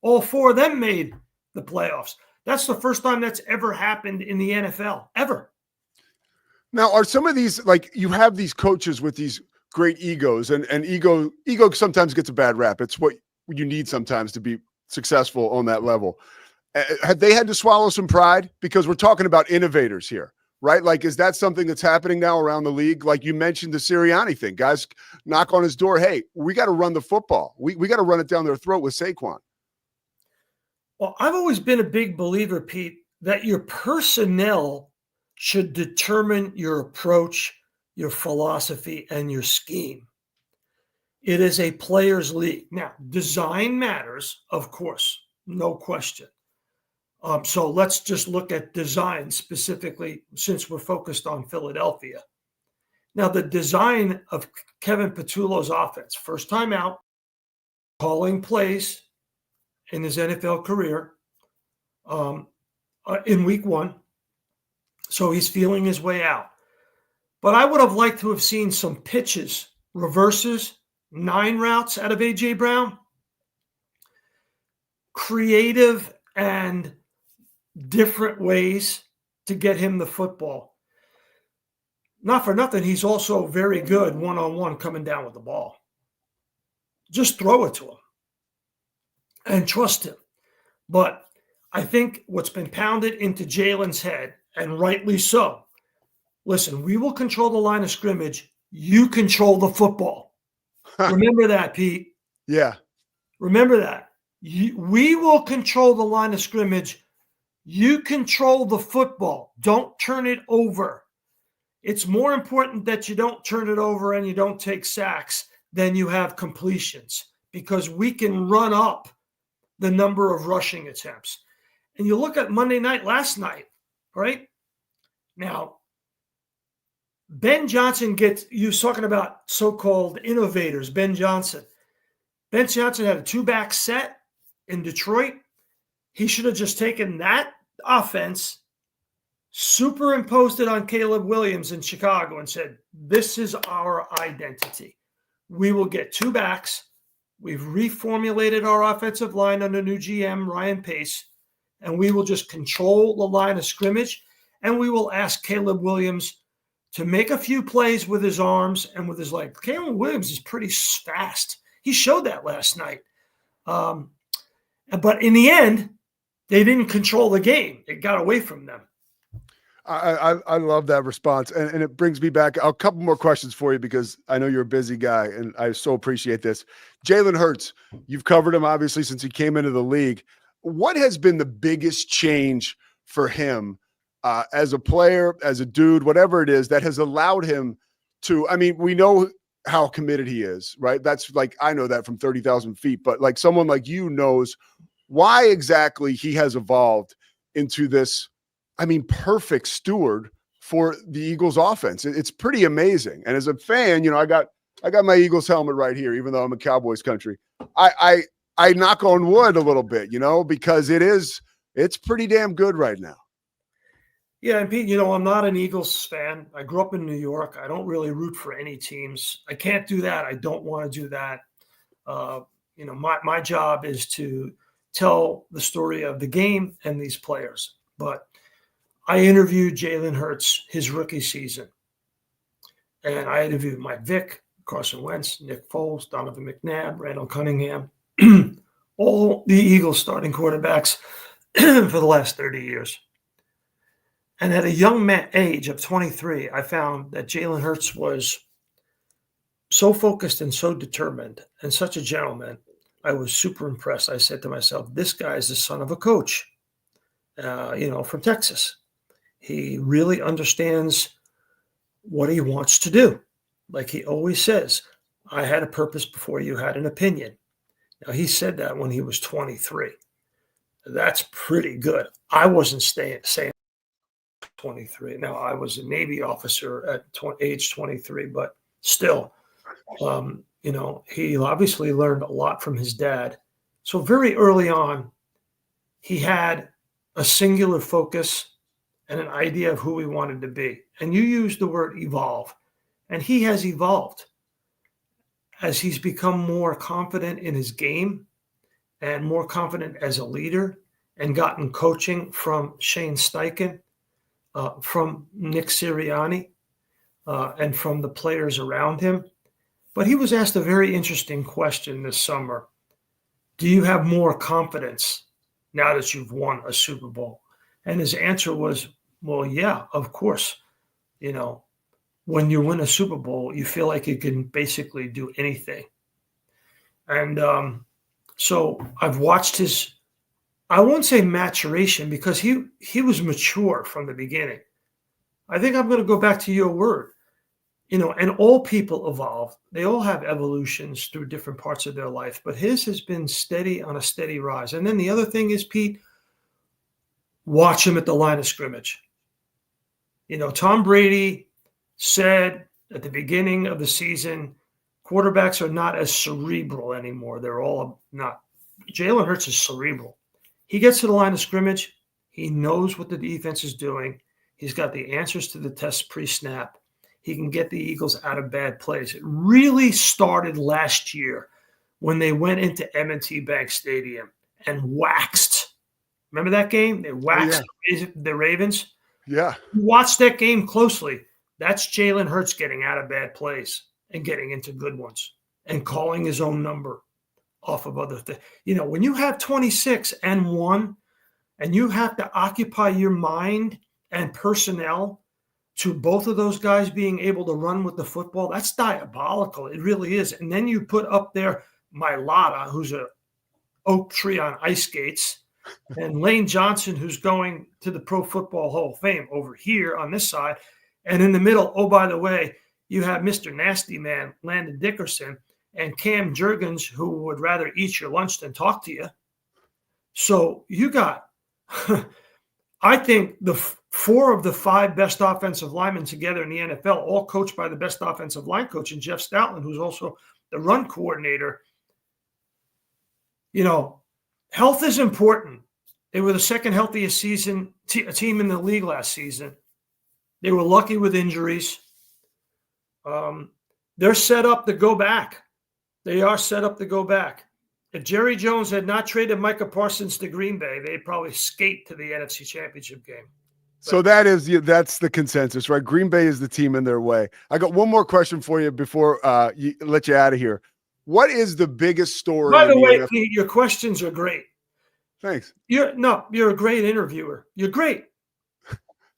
All 4 of them made the playoffs. That's the first time that's ever happened in the NFL, ever. Now, are some of these, like, you have these coaches with these great egos, and ego sometimes gets a bad rap. It's what you need sometimes to be successful on that level. Have they had to swallow some pride? Because we're talking about innovators here, right? Like, is that something that's happening now around the league? Like you mentioned the Sirianni thing. Guys knock on his door, hey, we got to run the football. We got to run it down their throat with Saquon. Well, I've always been a big believer, Pete, that your personnel should determine your approach, your philosophy, and your scheme. It is a players' league. Now, design matters, of course, no question. So let's just look at design specifically, since we're focused on Philadelphia. Now, the design of Kevin Patullo's offense, first time out, calling plays in his NFL career in week 1. So he's feeling his way out. But I would have liked to have seen some pitches, reverses, 9 routes out of A.J. Brown. Creative and different ways to get him the football. Not for nothing, he's also very good one-on-one coming down with the ball. Just throw it to him and trust him. But I think what's been pounded into Jalen's head, and rightly so, listen, we will control the line of scrimmage. You control the football. Remember that, Pete. Yeah. Remember that. We will control the line of scrimmage. You control the football. Don't turn it over. It's more important that you don't turn it over and you don't take sacks than you have completions, because we can run up the number of rushing attempts. And you look at Monday night last night, right? Now, Ben Johnson you was talking about so-called innovators, Ben Johnson. Ben Johnson had a 2-back set in Detroit. He should have just taken that offense, superimposed it on Caleb Williams in Chicago, and said, this is our identity. We will get 2 backs. We've reformulated our offensive line under new GM Ryan Pace, and we will just control the line of scrimmage, and we will ask Caleb Williams to make a few plays with his arms and with his legs. Caleb Williams is pretty fast. He showed that last night. But in the end, they didn't control the game. It got away from them. I love that response. And it brings me back a couple more questions for you, because I know you're a busy guy and I so appreciate this. Jalen Hurts, you've covered him obviously since he came into the league. What has been the biggest change for him as a player, as a dude, whatever it is, that has allowed him to, I mean, we know how committed he is, right? That's like, I know that from 30,000 feet, but like someone like you knows why exactly he has evolved into this, I mean, perfect steward for the Eagles offense. It's pretty amazing. And as a fan, I got my Eagles helmet right here, even though I'm a Cowboys country. I knock on wood a little bit, because it's pretty damn good right now. Yeah, and Pete, I'm not an Eagles fan. I grew up in New York. I don't really root for any teams. I can't do that. I don't want to do that. My job is to tell the story of the game and these players. But I interviewed Jalen Hurts his rookie season. And I interviewed Mike Vick, Carson Wentz, Nick Foles, Donovan McNabb, Randall Cunningham, all the Eagles starting quarterbacks for the last 30 years. And at a young age of 23, I found that Jalen Hurts was so focused and so determined and such a gentleman. I was super impressed. I said to myself, this guy is the son of a coach, from Texas. He really understands what he wants to do. Like he always says, I had a purpose before you had an opinion. Now, he said that when he was 23. That's pretty good. I wasn't saying 23. Now, I was a Navy officer at age 23, but still, he obviously learned a lot from his dad. So very early on, he had a singular focus and an idea of who he wanted to be. And you used the word evolve. And he has evolved as he's become more confident in his game and more confident as a leader, and gotten coaching from Shane Steichen, from Nick Sirianni, and from the players around him. But he was asked a very interesting question this summer. Do you have more confidence now that you've won a Super Bowl? And his answer was, well, yeah, of course. When you win a Super Bowl, you feel like you can basically do anything. And so I've watched his, I won't say maturation, because he was mature from the beginning. I think I'm going to go back to your word. And all people evolve. They all have evolutions through different parts of their life, but his has been steady on a steady rise. And then the other thing is, Pete, watch him at the line of scrimmage. Tom Brady said at the beginning of the season, quarterbacks are not as cerebral anymore. They're all not. Jalen Hurts is cerebral. He gets to the line of scrimmage. He knows what the defense is doing. He's got the answers to the tests pre-snap. He can get the Eagles out of bad plays. It really started last year when they went into M&T Bank Stadium and waxed. Remember that game? They waxed the Ravens. Yeah. Watch that game closely. That's Jalen Hurts getting out of bad plays and getting into good ones and calling his own number off of other things. When you have 26-1 and you have to occupy your mind and personnel to both of those guys being able to run with the football, that's diabolical. It really is. And then you put up there Mailata, who's a oak tree on ice skates, and Lane Johnson, who's going to the Pro Football Hall of Fame over here on this side. And in the middle, oh, by the way, you have Mr. Nasty Man, Landon Dickerson, and Cam Jurgens, who would rather eat your lunch than talk to you. So you got, I think, the 4 of the 5 best offensive linemen together in the NFL, all coached by the best offensive line coach, and Jeff Stoutland, who's also the run coordinator. You know, health is important. They were the second healthiest team in the league last season. They were lucky with injuries. They're set up to go back. They are set up to go back. If Jerry Jones had not traded Micah Parsons to Green Bay, they'd probably skate to the NFC Championship game. So that's the consensus, right? Green Bay is the team in their way. I got one more question for you before let you out of here. What is the biggest story? By the way, Pete, your questions are great. Thanks. You're a great interviewer. You're great.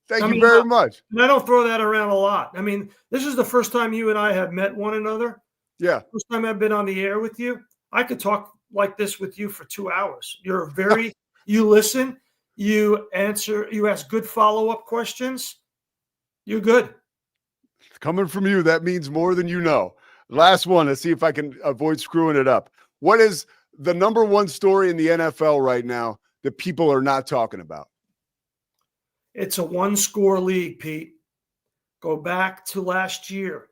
Thank you very much. And I don't throw that around a lot. I mean, this is the first time you and I have met one another. Yeah. First time I've been on the air with you. I could talk like this with you for 2 hours. You're you listen, you answer, you ask good follow-up questions. You're good. Coming from you, that means more than you know. Last one. Let's see if I can avoid screwing it up. What is the number one story in the NFL right now that people are not talking about? It's a 1-score league, Pete. Go back to last year.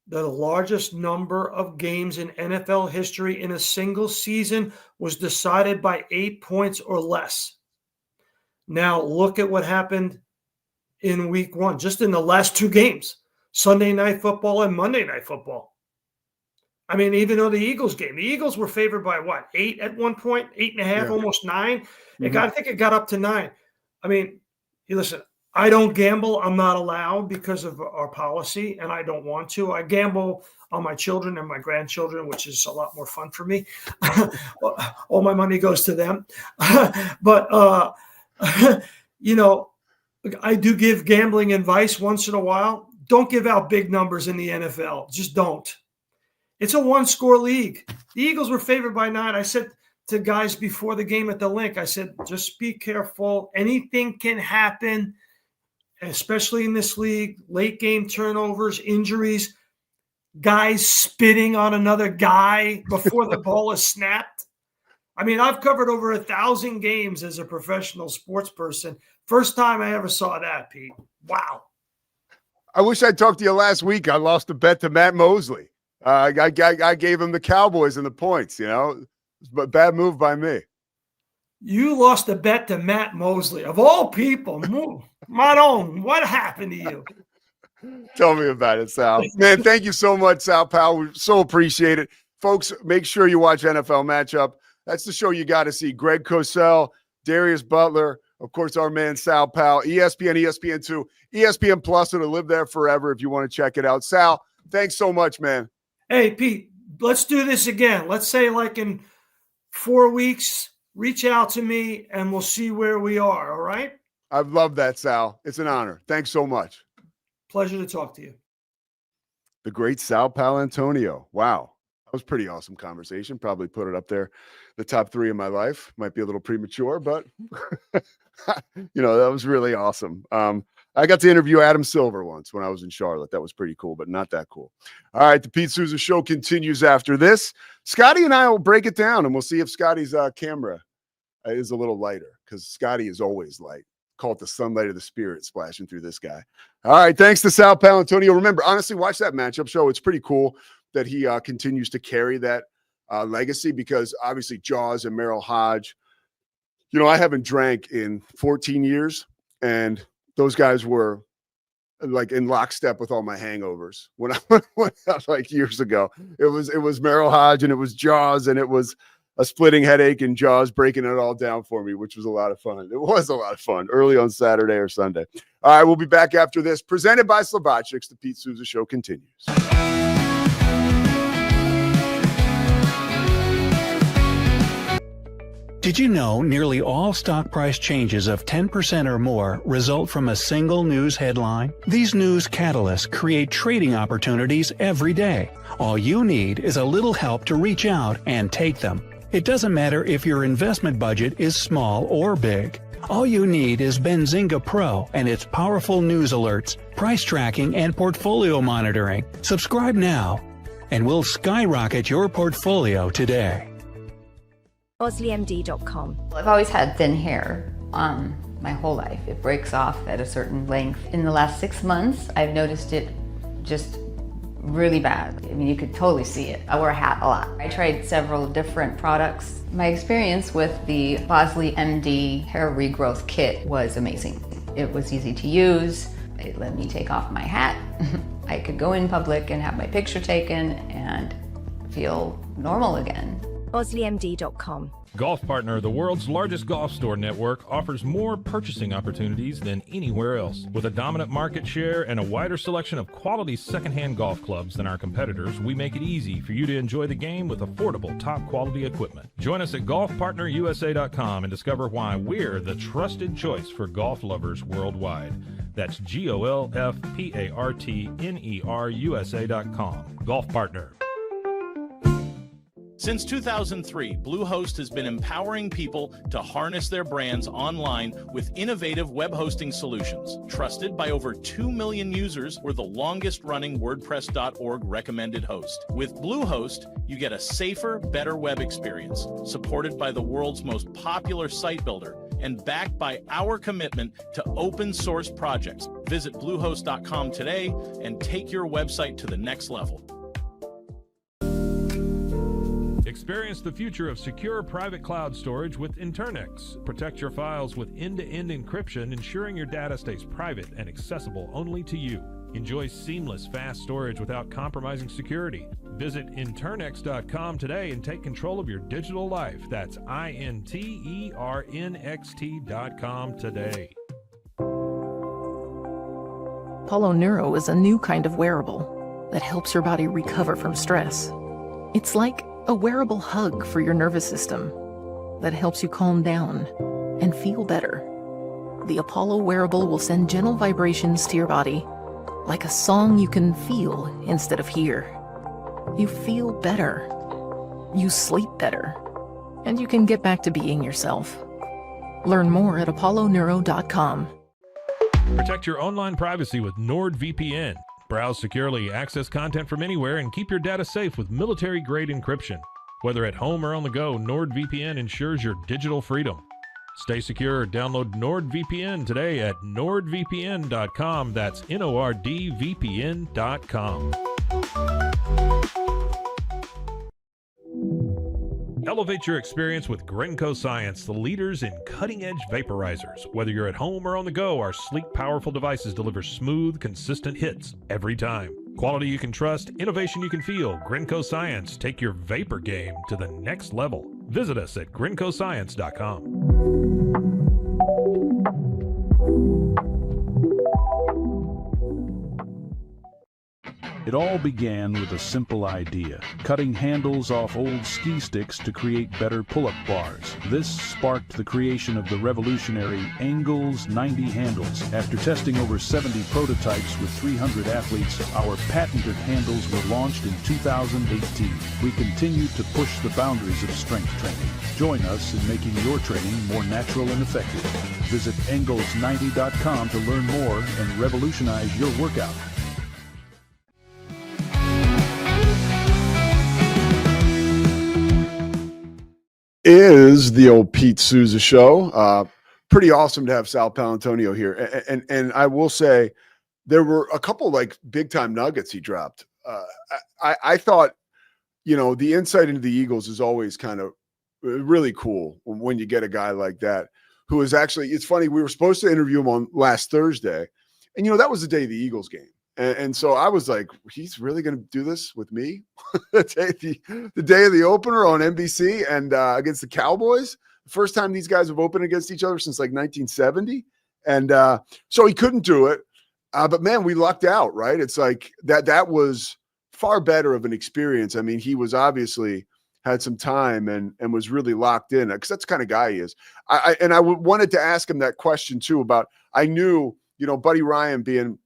The largest number of games in NFL history in a single season was decided by 8 points or less. Now look at what happened in week 1, just in the last 2 games, Sunday Night Football and Monday Night Football. I mean, even though the Eagles game, the Eagles were favored by what, 8 at one point, 8.5, almost 9. I think it got up to 9. I mean, listen, I don't gamble. I'm not allowed because of our policy, and I don't want to. I gamble on my children and my grandchildren, which is a lot more fun for me. All my money goes to them. But, you know, I do give gambling advice once in a while. Don't give out big numbers in the NFL. Just don't. It's a 1-score league. The Eagles were favored by 9. I said to guys before the game at the link, I said, just be careful. Anything can happen, especially in this league. Late game turnovers, injuries, guys spitting on another guy before the ball is snapped. I mean, I've covered over 1,000 games as a professional sports person. First time I ever saw that, Pete. Wow. I wish I'd talked to you last week. I lost a bet to Matt Mosley. I gave him the Cowboys and the points, you know, but bad move by me. You lost a bet to Matt Mosley. Of all people, Maron, what happened to you? Tell me about it, Sal. Man, thank you so much, Sal Powell. We so appreciate it. Folks, make sure you watch NFL Matchup. That's the show you got to see. Greg Cosell, Darius Butler, of course, our man Sal Powell, ESPN, ESPN2, ESPN Plus. It'll live there forever if you want to check it out. Sal, thanks so much, man. Hey, Pete, let's do this again. Let's say like in 4 weeks, reach out to me and we'll see where we are. All right? I've loved that, Sal. It's an honor. Thanks so much. Pleasure to talk to you. The great Sal Paolantonio. Wow. That was a pretty awesome conversation. Probably put it up there. The top 3 of my life. Might be a little premature, but you know, that was really awesome. I got to interview Adam Silver once when I was in Charlotte. That was pretty cool, but not that cool. All right, the Pete Souza Show continues after this. Scotty and I will break it down, and we'll see if Scotty's camera is a little lighter, because Scotty is always light. Call it the sunlight of the spirit splashing through this guy. All right, thanks to Sal Paolantonio. Remember, honestly, watch that matchup show. It's pretty cool that he continues to carry that legacy, because obviously Jaws and Merrill Hodge, you know, I haven't drank in 14 years, and those guys were like in lockstep with all my hangovers when I went out like years ago. It was Merrill Hodge, and it was Jaws, and it was a splitting headache and Jaws breaking it all down for me, which was a lot of fun. It was a lot of fun early on Saturday or Sunday. All right, we'll be back after this. Presented by Slovaceks. The Pete Souza Show continues. Did you know nearly all stock price changes of 10% or more result from a single news headline? These news catalysts create trading opportunities every day. All you need is a little help to reach out and take them. It doesn't matter if your investment budget is small or big. All you need is Benzinga Pro and its powerful news alerts, price tracking, and portfolio monitoring. Subscribe now, and we'll skyrocket your portfolio today. OsleyMD.com. I've always had thin hair my whole life. It breaks off at a certain length. In the last 6 months, I've noticed it just really bad. I mean, you could totally see it. I wear a hat a lot. I tried several different products. My experience with the Bosley MD hair regrowth kit was amazing. It was easy to use. It let me take off my hat. I could go in public and have my picture taken and feel normal again. OsleyMD.com. Golf Partner, the world's largest golf store network, offers more purchasing opportunities than anywhere else. With a dominant market share and a wider selection of quality secondhand golf clubs than our competitors, we make it easy for you to enjoy the game with affordable, top-quality equipment. Join us at golfpartnerusa.com and discover why we're the trusted choice for golf lovers worldwide. That's GOLFPARTNERUSA.com. Golf Partner. Since 2003, Bluehost has been empowering people to harness their brands online with innovative web hosting solutions. Trusted by over 2 million users, we're the longest-running WordPress.org recommended host. With Bluehost, you get a safer, better web experience, supported by the world's most popular site builder, and backed by our commitment to open source projects. Visit Bluehost.com today and take your website to the next level. Experience the future of secure private cloud storage with Internex. Protect your files with end-to-end encryption, ensuring your data stays private and accessible only to you. Enjoy seamless, fast storage without compromising security. Visit Internex.com today and take control of your digital life. That's INTERNXT.com today. Apollo Neuro is a new kind of wearable that helps your body recover from stress. It's like a wearable hug for your nervous system that helps you calm down and feel better. The Apollo wearable will send gentle vibrations to your body, like a song you can feel instead of hear. You feel better, you sleep better, and you can get back to being yourself. Learn more at apolloneuro.com. Protect your online privacy with NordVPN. Browse securely, access content from anywhere, and keep your data safe with military-grade encryption. Whether at home or on the go, NordVPN ensures your digital freedom. Stay secure. Download NordVPN today at nordvpn.com. That's NORDVPN.com. Elevate your experience with Grenco Science, the leaders in cutting-edge vaporizers. Whether you're at home or on the go, our sleek, powerful devices deliver smooth, consistent hits every time. Quality you can trust, innovation you can feel. Grenco Science. Take your vapor game to the next level. Visit us at GrencoScience.com. It all began with a simple idea, cutting handles off old ski sticks to create better pull-up bars. This sparked the creation of the revolutionary Angles 90 handles. After testing over 70 prototypes with 300 athletes, our patented handles were launched in 2018. We continue to push the boundaries of strength training. Join us in making your training more natural and effective. Visit Angles90.com to learn more and revolutionize your workout. Is the old Pete Sousa show. Pretty awesome to have Sal Paolantonio here. And I will say there were a couple like big time nuggets he dropped. I thought, you know, the insight into the Eagles is always kind of really cool when you get a guy like that who is actually, it's funny, we were supposed to interview him on last Thursday. And, you know, that was the day of the Eagles game. And so I was like, he's really going to do this with me? the day of the opener on NBC and against the Cowboys. The first time these guys have opened against each other since like 1970. And so he couldn't do it. But man, we lucked out, right? It's like that was far better of an experience. I mean, he was obviously had some time and was really locked in because that's the kind of guy he is. I wanted to ask him that question too about, I knew, you know, Buddy Ryan being,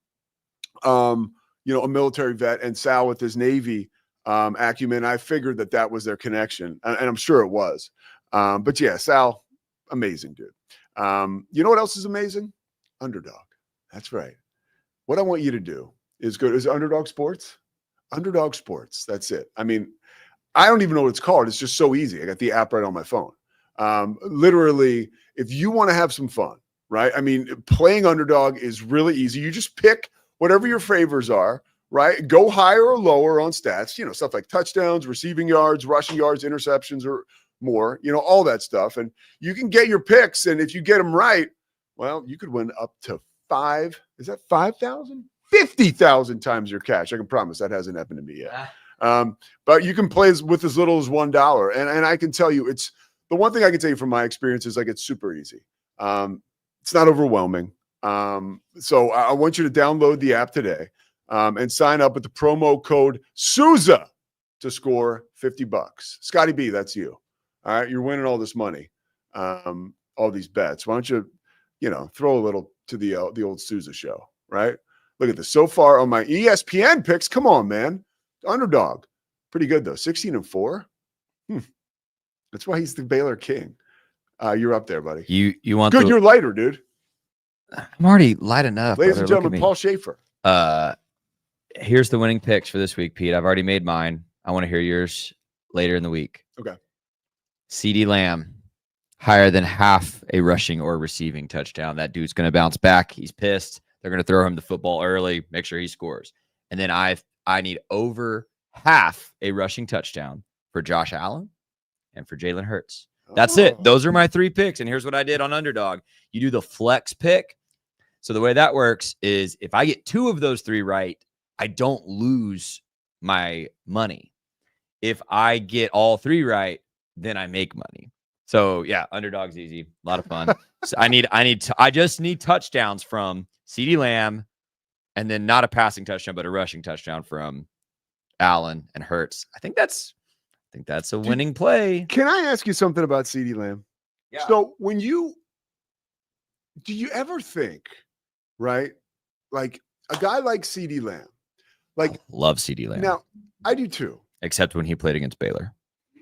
you know, a military vet and Sal with his Navy acumen. I figured that was their connection, and I'm sure it was. But yeah, Sal, amazing dude. You know what else is amazing? Underdog. That's right. What I want you to do is go to Underdog Sports. Underdog Sports. That's it. I mean, I don't even know what it's called. It's just so easy. I got the app right on my phone. Literally, if you want to have some fun, right? I mean, playing Underdog is really easy. You just pick whatever your favors are, right? Go higher or lower on stats, stuff like touchdowns, receiving yards, rushing yards, interceptions, or more, all that stuff. And you can get your picks. And if you get them right, well, you could win up to 5,000? 50,000 times your cash. I can promise that hasn't happened to me yet. But you can play with as little as $1. And I can tell you, it's the one thing I can tell you from my experience is like, it's super easy. It's not overwhelming. So I want you to download the app today and sign up with the promo code Souza to score $50. Scotty B, that's you. All right. You're winning all this money, all these bets. Why don't you, throw a little to the old Souza show, right? Look at this. So far on my ESPN picks, come on, man. Underdog. Pretty good, though. 16-4. That's why he's the Baylor king. You're up there, buddy. You want good? You're lighter, dude. I'm already light enough. Ladies and gentlemen, Paul Schaefer. Here's the winning picks for this week, Pete. I've already made mine. I want to hear yours later in the week. Okay. CeeDee Lamb, higher than half a rushing or receiving touchdown. That dude's going to bounce back. He's pissed. They're going to throw him the football early, make sure he scores. And then I need over half a rushing touchdown for Josh Allen and for Jalen Hurts. That's it. Those are my 3 picks. And here's what I did on Underdog. You do the flex pick. So the way that works is if I get 2 of those 3 right, I don't lose my money. If I get all 3 right, then I make money. So yeah, Underdog's easy. A lot of fun. So I just need touchdowns from CeeDee Lamb, and then not a passing touchdown, but a rushing touchdown from Allen and Hurts. I think that's a winning play. Can I ask you something about CeeDee Lamb? Yeah. So do you ever think, right? Like a guy like CeeDee Lamb, like love CeeDee Lamb. Now, I do too. Except when he played against Baylor.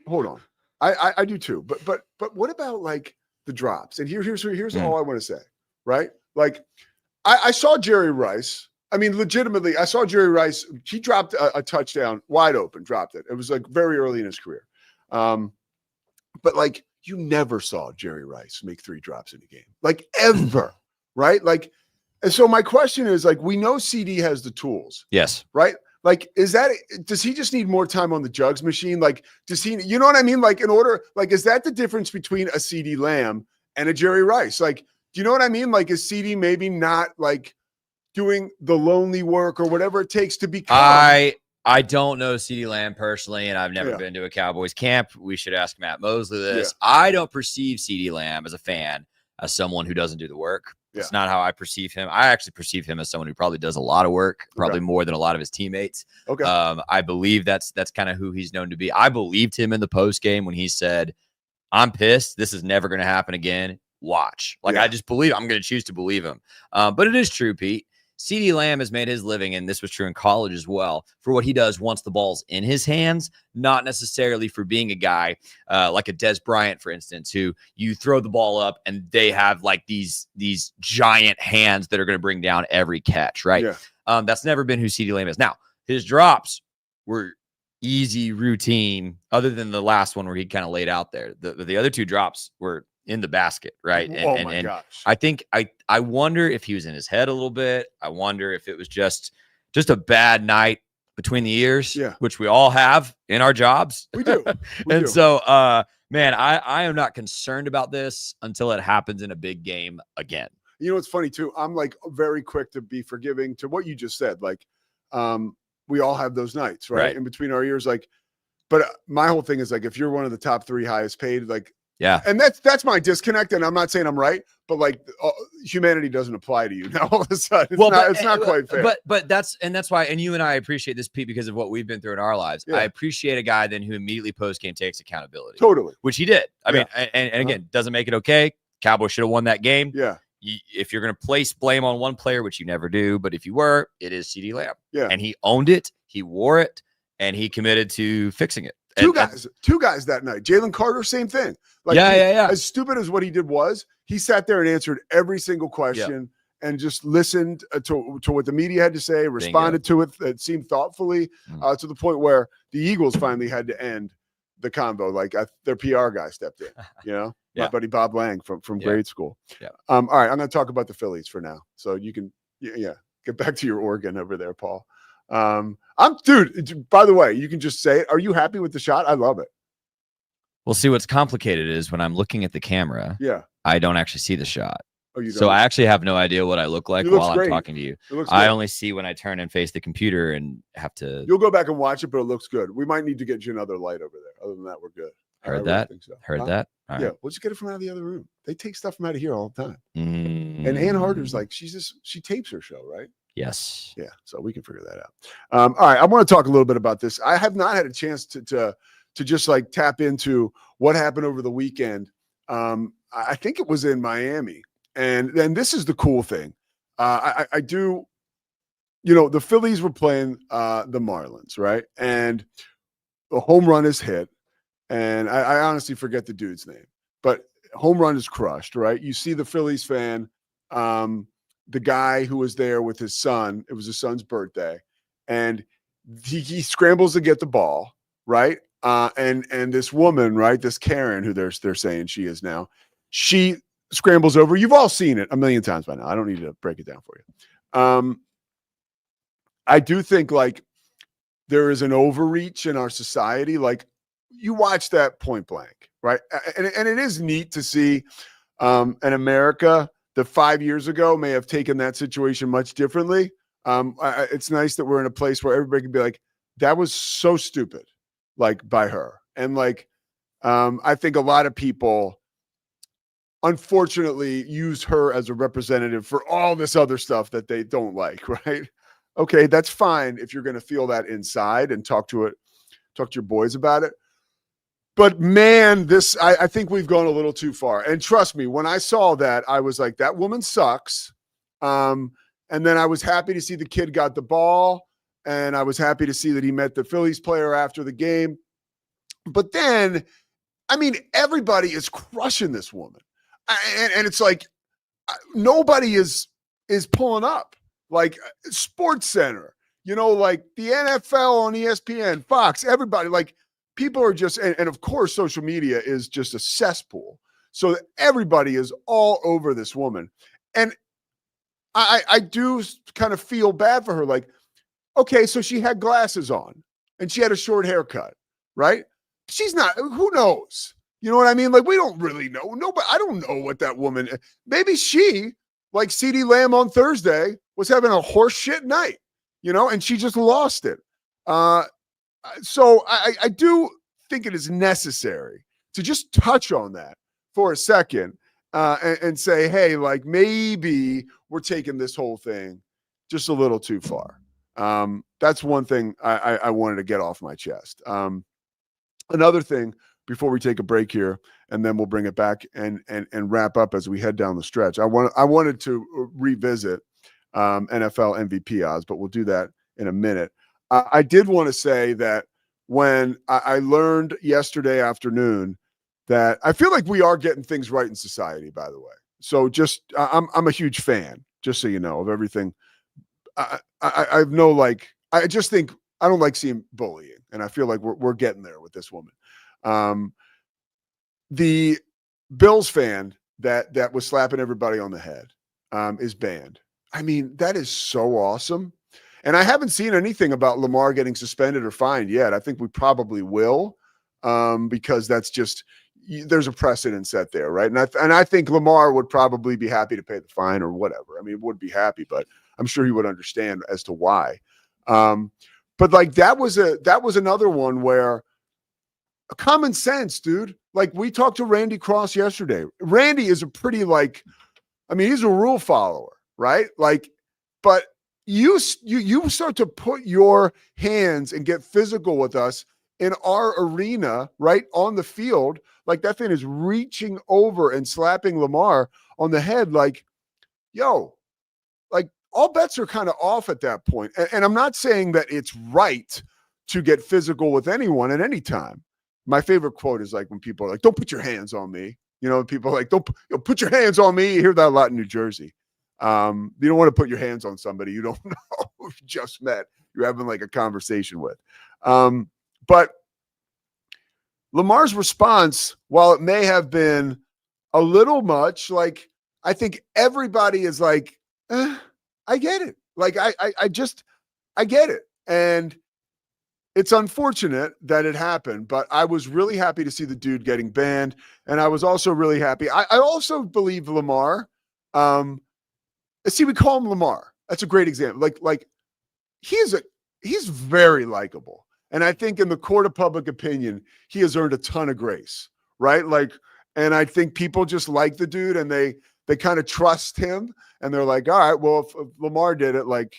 Hold on. I do too. But what about like the drops? And here's all I want to say, right? Like I saw Jerry Rice. I mean, legitimately, I saw Jerry Rice. He dropped a touchdown wide open, dropped it. It was like very early in his career. But like you never saw Jerry Rice make 3 drops in a game, like ever, right? Like, and so my question is like, we know CD has the tools. Yes. Right. Like, does he just need more time on the jugs machine? Like, does he, you know what I mean? Like is that the difference between a CeeDee Lamb and a Jerry Rice? Like, do you know what I mean? Like, is CD maybe not like doing the lonely work or whatever it takes to become? I don't know CeeDee Lamb personally, and I've never been to a Cowboys camp. We should ask Matt Mosley this. Yeah. I don't perceive CeeDee Lamb as a fan, as someone who doesn't do the work. It's not how I perceive him. I actually perceive him as someone who probably does a lot of work, probably more than a lot of his teammates. Okay. I believe that's kind of who he's known to be. I believed him in the post game when he said, "I'm pissed. This is never going to happen again. Watch." Like I just believe. I'm going to choose to believe him. But it is true, Pete. CeeDee Lamb has made his living, and this was true in college as well, for what he does once the ball's in his hands, not necessarily for being a guy like a Des Bryant, for instance, who you throw the ball up and they have like these giant hands that are going to bring down every catch, right? Yeah. That's never been who CeeDee Lamb is. Now, his drops were easy, routine, other than the last one where he kind of laid out there. The other 2 drops were in the basket, right? And, my gosh. I think I wonder if he was in his head a little bit. I wonder if it was just a bad night between the ears, which we all have in our jobs. We do. So, man, I am not concerned about this until it happens in a big game again. You know, it's funny too. I'm like very quick to be forgiving to what you just said. Like, we all have those nights, right? In between our ears. Like, but my whole thing is like, if you're one of the top 3 highest paid, like, yeah. And that's my disconnect. And I'm not saying I'm right, but like humanity doesn't apply to you now all of a sudden. It's not quite fair. But that's why, and you and I appreciate this, Pete, because of what we've been through in our lives. I appreciate a guy then who immediately post game takes accountability. Totally. Which he did. I mean, and again, doesn't make it okay. Cowboys should have won that game. Yeah. If you're going to place blame on one player, which you never do, but if you were, it is CeeDee Lamb. Yeah. And he owned it. He wore it. And he committed to fixing it. Two guys that night. Jalen Carter, same thing. Like, yeah. As stupid as what he did was, he sat there and answered every single question and just listened to what the media had to say, responded to it. It seemed thoughtfully to the point where the Eagles finally had to end the convo. Like their PR guy stepped in, my buddy Bob Lang from grade school. Yeah. All right, I'm going to talk about the Phillies for now. So you can, get back to your organ over there, Paul. Dude, by the way, you can just say it. Are you happy with the shot? I love it. Well, see, what's complicated is when I'm looking at the camera, I don't actually see the shot. Oh, you don't? So I actually have no idea what I look like while I'm talking to you. I good. only see when I turn and face the computer and have to. You'll go back and watch it, but it looks good. We might need to get you another light over there. Other than that, we're good. Heard that. Think so. Heard that. All right. We'll just get it from out of the other room. They take stuff from out of here all the time. Mm. And Ann Harder's like, she tapes her show, right? Yes. Yeah. So we can figure that out. All right. I want to talk a little bit about this. I have not had a chance to just like tap into what happened over the weekend. I think it was in Miami. And then this is the cool thing. I do, the Phillies were playing the Marlins, right? And the home run is hit. And I honestly forget the dude's name, but home run is crushed, right? You see the Phillies fan, the guy who was there with his son, it was his son's birthday, and he scrambles to get the ball, right? And this woman, right, this Karen, who they're saying she is now, she scrambles over. You've all seen it a million times by now. I don't need to break it down for you. I do think like there is an overreach in our society. Like you watch that Point Blank, right? And it is neat to see an America that 5 years ago may have taken that situation much differently. It's nice that we're in a place where everybody can be like, that was so stupid, like by her. And like, I think a lot of people unfortunately use her as a representative for all this other stuff that they don't like, right? Okay, that's fine if you're going to feel that inside and talk to your boys about it. But man, I think we've gone a little too far. And trust me, when I saw that, I was like, that woman sucks. And then I was happy to see the kid got the ball. And I was happy to see that he met the Phillies player after the game. But then, I mean, everybody is crushing this woman. And it's like, nobody is pulling up. Like Sports Center, like the NFL on ESPN, Fox, everybody, like, people are just, and of course, social media is just a cesspool. So everybody is all over this woman. And I do kind of feel bad for her. Like, okay, so she had glasses on and she had a short haircut, right? She's not, who knows? You know what I mean? Like, we don't really know. No, but I don't know what that woman, maybe she, like CeeDee Lamb on Thursday, was having a horse shit night, and she just lost it. So I do think it is necessary to just touch on that for a second and say, hey, like maybe we're taking this whole thing just a little too far. That's one thing I wanted to get off my chest. Another thing before we take a break here, and then we'll bring it back and wrap up as we head down the stretch. I wanted to revisit NFL MVP odds, but we'll do that in a minute. I did want to say that when I learned yesterday afternoon that I feel like we are getting things right in society, by the way. So just, I'm a huge fan, just so you know, of everything. I just think I don't like seeing bullying, and I feel like we're getting there with this woman. The Bills fan that was slapping everybody on the head is banned. I mean, that is so awesome. And I haven't seen anything about Lamar getting suspended or fined yet. I think we probably will because that's just, there's a precedent set there, right? And I think Lamar would probably be happy to pay the fine or whatever. I mean, would be happy, but I'm sure he would understand as to why. But like that was another one where common sense, dude. Like we talked to Randy Cross yesterday. Randy is a pretty he's a rule follower, right? Like, but you start to put your hands and get physical with us in our arena, right on the field. Like that thing is reaching over and slapping Lamar on the head. Like, yo, like all bets are kind of off at that point. And I'm not saying that it's right to get physical with anyone at any time. My favorite quote is like when people are like, "Don't put your hands on me." You know, people are like, "Don't put your hands on me." You hear that a lot in New Jersey. You don't want to put your hands on somebody you don't know who you just met. You're having like a conversation with. But Lamar's response, while it may have been a little much, like I think everybody is like, I get it. Like I get it. And it's unfortunate that it happened, but I was really happy to see the dude getting banned. And I was also really happy. I also believe Lamar. We call him Lamar. That's a great example. Like he's very likable. And I think in the court of public opinion, he has earned a ton of grace, right? Like, and I think people just like the dude and they kind of trust him. And they're like, all right, well, if Lamar did it, like,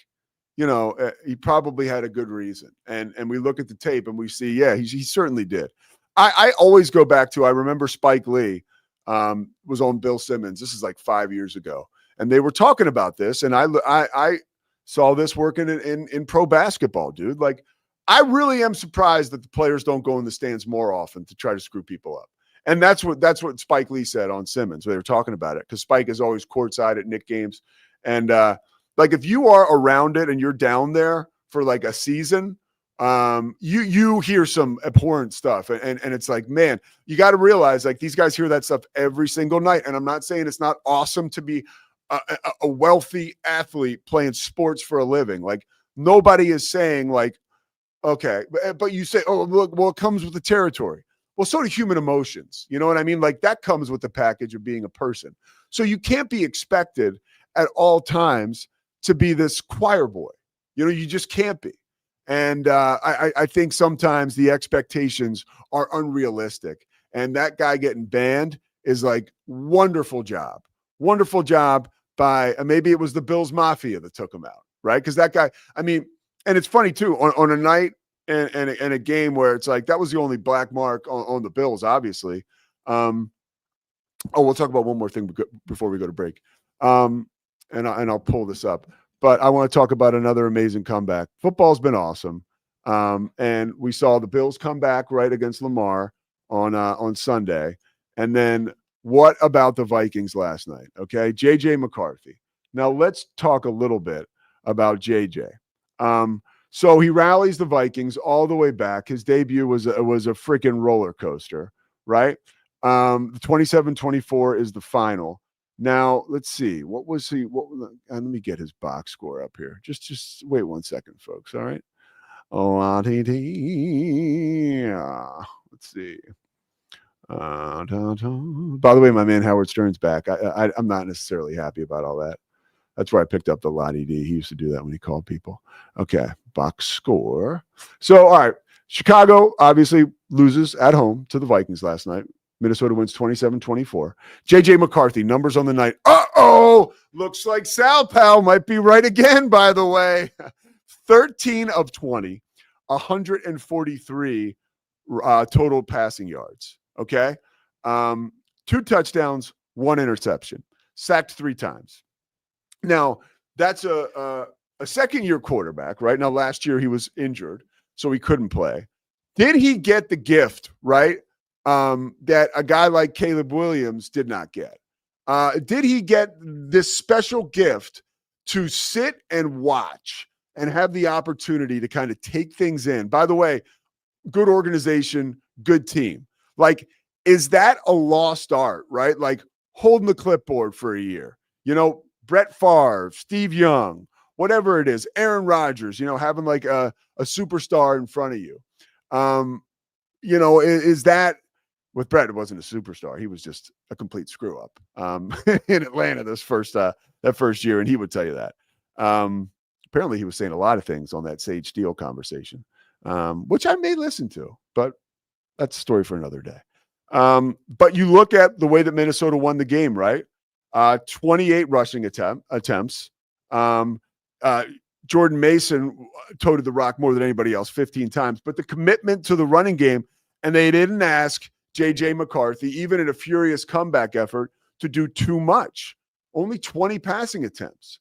you know, he probably had a good reason. And we look at the tape and we see, yeah, he certainly did. I always go back to, I remember Spike Lee was on Bill Simmons. This is like 5 years ago. And they were talking about this. And I saw this working in pro basketball, dude. Like, I really am surprised that the players don't go in the stands more often to try to screw people up. And that's what Spike Lee said on Simmons. They were talking about it because Spike is always courtside at Knick games. And like if you are around it and you're down there for like a season, you hear some abhorrent stuff. And it's like, man, you got to realize like these guys hear that stuff every single night. And I'm not saying it's not awesome to be a wealthy athlete playing sports for a living. Like nobody is saying like, okay, but you say, oh, look, well, it comes with the territory. Well, so do human emotions. You know what I mean? Like that comes with the package of being a person. So you can't be expected at all times to be this choir boy. You know, you just can't be. And I think sometimes the expectations are unrealistic. And that guy getting banned is like wonderful job by maybe it was the Bills Mafia that took him out, right? Because that guy, I mean, and it's funny too on a night and a game where it's like that was the only black mark on the Bills, obviously. We'll talk about one more thing before we go to break. And I'll pull this up. But I want to talk about another amazing comeback. Football's been awesome. And we saw the Bills come back right against Lamar on Sunday. And then what about the Vikings last night? Okay, J.J. McCarthy. Now let's talk a little bit about J.J. So he rallies the Vikings all the way back. His debut was a freaking roller coaster, right? The 27-24 is the final. Now, let's see. What was he? Let me get his box score up here. Just wait 1 second, folks. All right. Let's see. By the way, my man Howard Stern's back. I'm not necessarily happy about all that. That's where I picked up the Lottie D. He used to do that when he called people. Okay, box score. So, all right. Chicago obviously loses at home to the Vikings last night. Minnesota wins 27-24. J.J. McCarthy, numbers on the night. Uh-oh! Looks like Sal Pal might be right again, by the way. 13 of 20, 143 total passing yards, okay? 2 touchdowns, 1 interception. Sacked 3 times. Now, that's a second-year quarterback, right? Now, last year he was injured, so he couldn't play. Did he get the gift, right? That a guy like Caleb Williams did not get. Did he get this special gift to sit and watch and have the opportunity to kind of take things in? By the way, good organization, good team. Like, is that a lost art, right? Like holding the clipboard for a year, you know, Brett Favre, Steve Young, whatever it is, Aaron Rodgers, you know, having like a superstar in front of you. You know, is that, with Brett, it wasn't a superstar. He was just a complete screw up in Atlanta that first year, and he would tell you that. Apparently, he was saying a lot of things on that Sage Steele conversation, which I may listen to, but that's a story for another day. But you look at the way that Minnesota won the game, right? 28 rushing attempts. Jordan Mason toted the rock more than anybody else, 15 times. But the commitment to the running game, and they didn't ask J.J. McCarthy, even in a furious comeback effort, to do too much. Only 20 passing attempts.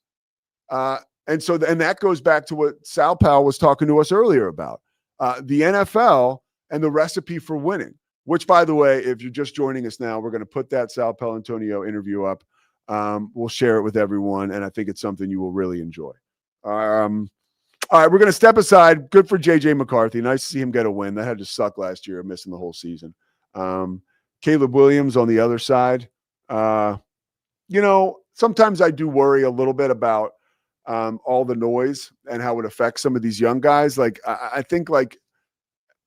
And that goes back to what Sal Powell was talking to us earlier about. the NFL and the recipe for winning, which, by the way, if you're just joining us now, we're going to put that Sal Paolantonio interview up. We'll share it with everyone, and I think it's something you will really enjoy. All right, we're going to step aside. Good for J.J. McCarthy. Nice to see him get a win. That had to suck last year, missing the whole season. Caleb Williams on the other side. Sometimes I do worry a little bit about all the noise and how it affects some of these young guys. Like, I think, like,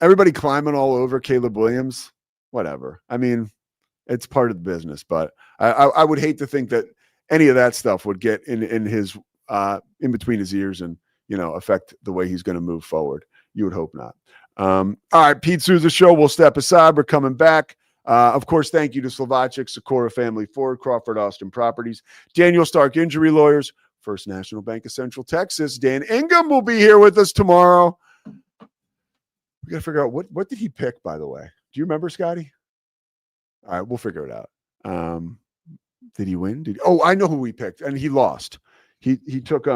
everybody climbing all over Caleb Williams, whatever. I mean, it's part of the business, but I would hate to think that any of that stuff would get in his in between his ears and, affect the way he's going to move forward. You would hope not. All right, Pete Souza Show. We'll step aside. We're coming back. Of course, thank you to Slovacic, Sikora Family Ford, Crawford Austin Properties, Daniel Stark Injury Lawyers, First National Bank of Central Texas. Dan Ingham will be here with us tomorrow. We got to figure out what did he pick, by the way? Do you remember, Scotty? All right, we'll figure it out. Did he win? Oh, I know who he picked, and he lost. He took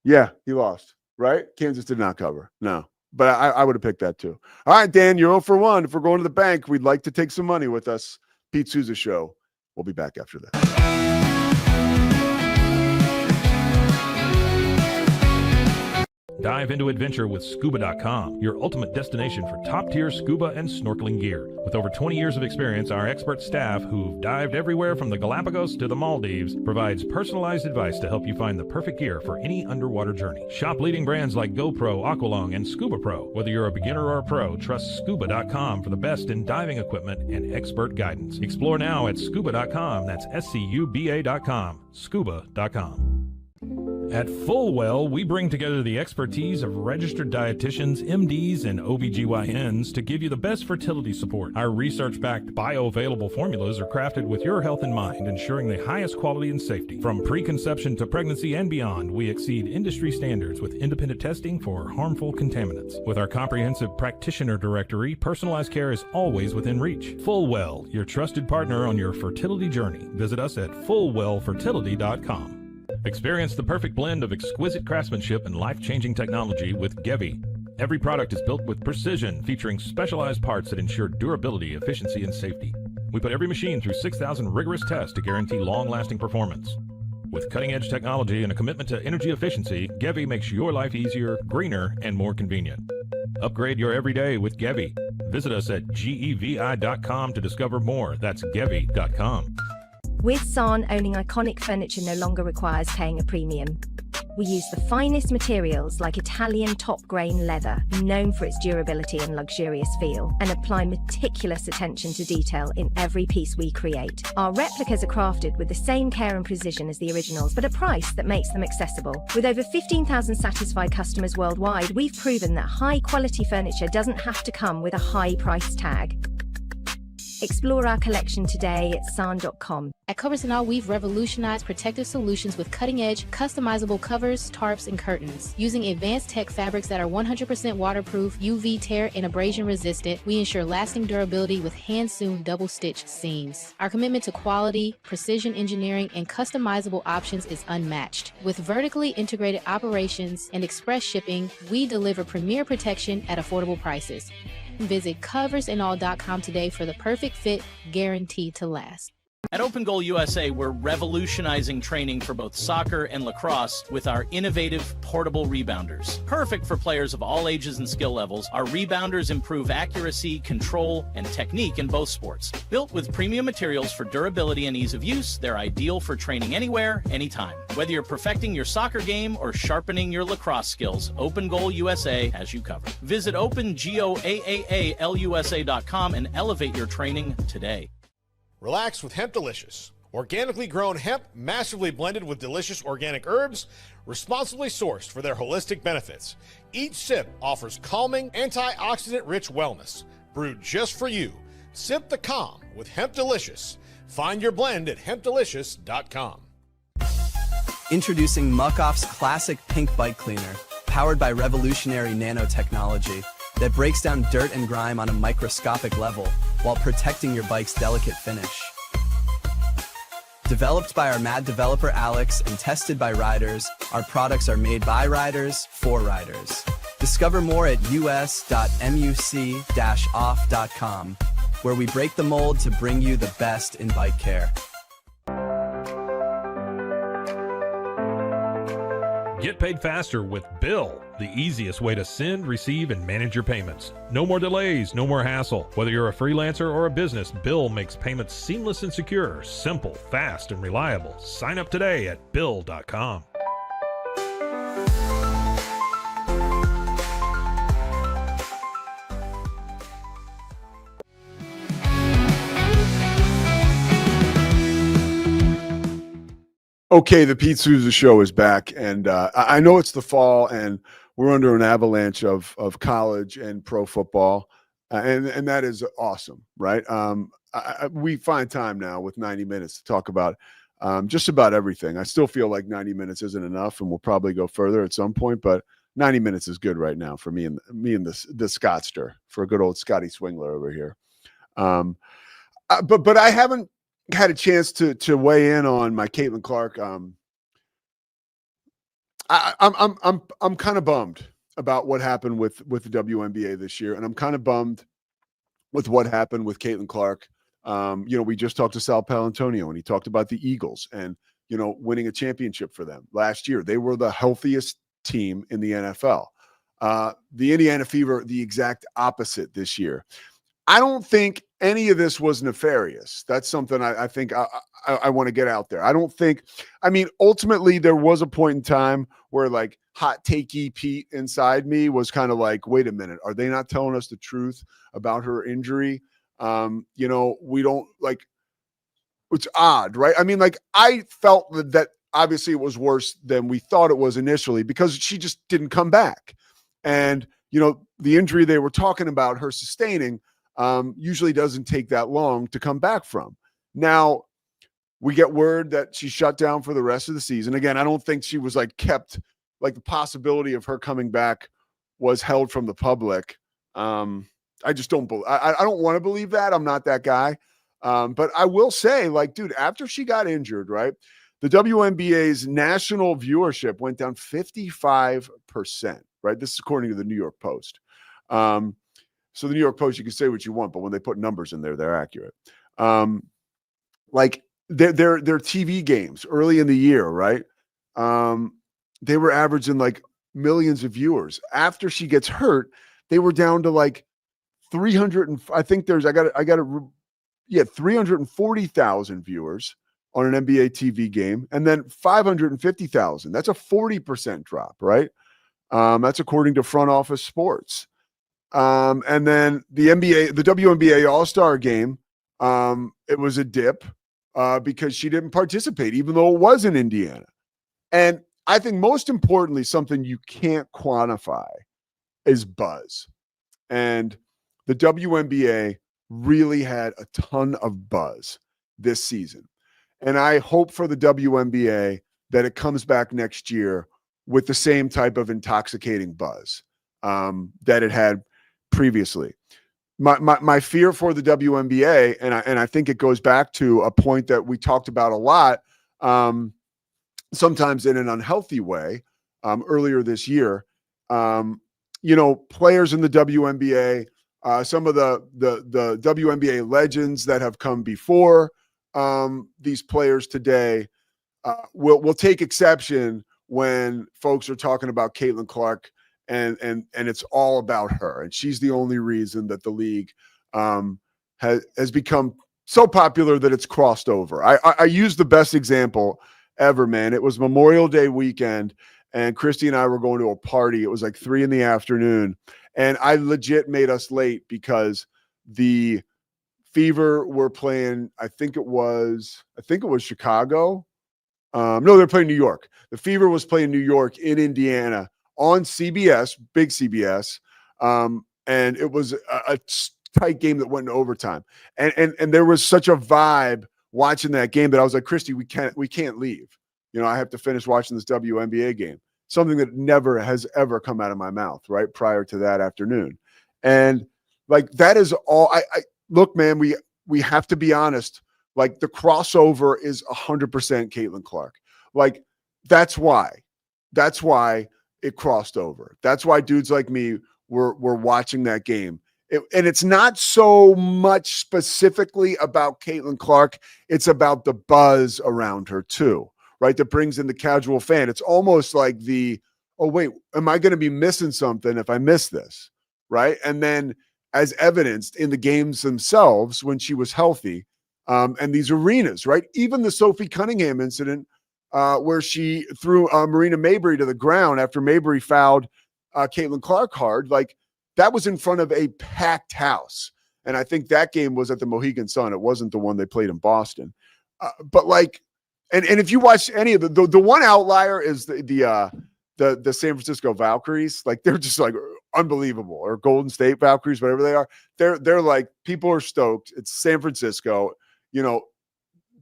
yeah, he lost, right? Kansas did not cover. No. But I would have picked that too. All right, Dan, you're 0 for 1. If we're going to the bank, we'd like to take some money with us. Pete Souza Show. We'll be back after that. Dive into adventure with Scuba.com, your ultimate destination for top-tier scuba and snorkeling gear. With over 20 years of experience, our expert staff, who've dived everywhere from the Galapagos to the Maldives, provides personalized advice to help you find the perfect gear for any underwater journey. Shop leading brands like GoPro, Aqualung, and Scuba Pro. Whether you're a beginner or a pro, trust Scuba.com for the best in diving equipment and expert guidance. Explore now at Scuba.com. That's SCUBA.com. Scuba.com. At Fullwell, we bring together the expertise of registered dietitians, MDs, and OBGYNs to give you the best fertility support. Our research-backed bioavailable formulas are crafted with your health in mind, ensuring the highest quality and safety. From preconception to pregnancy and beyond, we exceed industry standards with independent testing for harmful contaminants. With our comprehensive practitioner directory, personalized care is always within reach. Fullwell, your trusted partner on your fertility journey. Visit us at fullwellfertility.com. Experience the perfect blend of exquisite craftsmanship and life-changing technology with Gevi. Every product is built with precision, featuring specialized parts that ensure durability, efficiency, and safety. We put every machine through 6,000 rigorous tests to guarantee long-lasting performance. With cutting-edge technology and a commitment to energy efficiency, Gevi makes your life easier, greener, and more convenient. Upgrade your everyday with Gevi. Visit us at gevi.com to discover more. That's gevi.com. With San, owning iconic furniture no longer requires paying a premium. We use the finest materials like Italian top-grain leather, known for its durability and luxurious feel, and apply meticulous attention to detail in every piece we create. Our replicas are crafted with the same care and precision as the originals, but at a price that makes them accessible. With over 15,000 satisfied customers worldwide, we've proven that high-quality furniture doesn't have to come with a high price tag. Explore our collection today at san.com. At Covers & All, we've revolutionized protective solutions with cutting-edge, customizable covers, tarps, and curtains. Using advanced tech fabrics that are 100% waterproof, UV tear, and abrasion resistant, we ensure lasting durability with hand-sewn double-stitch seams. Our commitment to quality, precision engineering, and customizable options is unmatched. With vertically integrated operations and express shipping, we deliver premier protection at affordable prices. Visit coversandall.com today for the perfect fit, guaranteed to last. At Open Goal USA, we're revolutionizing training for both soccer and lacrosse with our innovative portable rebounders. Perfect for players of all ages and skill levels, our rebounders improve accuracy, control, and technique in both sports. Built with premium materials for durability and ease of use, they're ideal for training anywhere, anytime. Whether you're perfecting your soccer game or sharpening your lacrosse skills, Open Goal USA has you covered. Visit OpenGoAAALUSA.com and elevate your training today. Relax with Hemp Delicious. Organically grown hemp, massively blended with delicious organic herbs, responsibly sourced for their holistic benefits. Each sip offers calming, antioxidant-rich wellness. Brewed just for you. Sip the calm with Hemp Delicious. Find your blend at hempdelicious.com. Introducing Muck-Off's classic pink bike cleaner, powered by revolutionary nanotechnology that breaks down dirt and grime on a microscopic level while protecting your bike's delicate finish. Developed by our mad developer Alex and tested by riders, our products are made by riders for riders. Discover more at us.muc-off.com, where we break the mold to bring you the best in bike care. Get paid faster with Bill, the easiest way to send, receive, and manage your payments. No more delays, no more hassle. Whether you're a freelancer or a business, Bill makes payments seamless and secure, simple, fast, and reliable. Sign up today at Bill.com. Okay, the Pete Sousa Show is back, and I know it's the fall, and we're under an avalanche of college and pro football, and that is awesome, right? We find time now with 90 minutes to talk about just about everything. I still feel like 90 minutes isn't enough, and we'll probably go further at some point, but 90 minutes is good right now for me and the Scottster, for a good old Scotty Swingler over here. But I haven't had a chance to weigh in on my Caitlin Clark. I'm kind of bummed about what happened with the WNBA this year, and I'm kind of bummed with what happened with Caitlin Clark. We just talked to Sal Paolantonio, and he talked about the Eagles and winning a championship for them last year. They were the healthiest team in the NFL. The Indiana Fever, the exact opposite this year. I don't think any of this was nefarious. That's something I think I want to get out there. Ultimately, there was a point in time where like hot takey Pete inside me was kind of like, wait a minute, are they not telling us the truth about her injury? We don't like, it's odd, right? I felt that obviously it was worse than we thought it was initially because she just didn't come back. And, the injury they were talking about her sustaining usually doesn't take that long to come back from. Now, we get word that she shut down for the rest of the season. Again, I don't think she was kept, the possibility of her coming back was held from the public. I just don't I don't want to believe that. I'm not that guy. But I will say, dude, after she got injured, right, the WNBA's national viewership went down 55%, right? This is according to the New York Post. So the New York Post, you can say what you want, but when they put numbers in there, they're accurate. Their TV games early in the year, right? They were averaging millions of viewers. After she gets hurt, they were down to 300 and I think there's 340,000 viewers on an NBA TV game, and then 550,000. That's a 40% drop, right? That's according to Front Office Sports. And then the WNBA All-Star game, it was a dip because she didn't participate, even though it was in Indiana. And I think most importantly, something you can't quantify is buzz. And the WNBA really had a ton of buzz this season. And I hope for the WNBA that it comes back next year with the same type of intoxicating buzz that it had previously. My fear for the WNBA, and I think it goes back to a point that we talked about a lot, sometimes in an unhealthy way, earlier this year. Players in the WNBA, some of the WNBA legends that have come before these players today will take exception when folks are talking about Caitlin Clark and it's all about her. And she's the only reason that the league has become so popular that it's crossed over. I use the best example ever, man. It was Memorial Day weekend, and Christy and I were going to a party. It was 3 p.m, and I legit made us late because the Fever were playing, I think it was Chicago. No, they're playing New York. The Fever was playing New York in Indiana on CBS, big CBS. And it was a tight game that went into overtime. And there was such a vibe watching that game that I was like, Christy, we can't leave. I have to finish watching this WNBA game. Something that never has ever come out of my mouth, right? Prior to that afternoon. And that is all I look, man, we have to be honest. The crossover is 100% Caitlin Clark. That's why it crossed over. That's why dudes like me were watching that game. And it's not so much specifically about Caitlin Clark. It's about the buzz around her too, right? That brings in the casual fan. It's almost like oh, wait, am I going to be missing something if I miss this, right? And then as evidenced in the games themselves when she was healthy, and these arenas, right? Even the Sophie Cunningham incident where she threw Marina Mabrey to the ground after Mabrey fouled Caitlin Clark hard, like that was in front of a packed house. And I think that game was at the Mohegan Sun. It wasn't the one they played in Boston. But like, and if you watch any of the one outlier is the San Francisco Valkyries. Like they're just like unbelievable, or Golden State Valkyries, whatever they are. They're like, people are stoked. It's San Francisco. You know,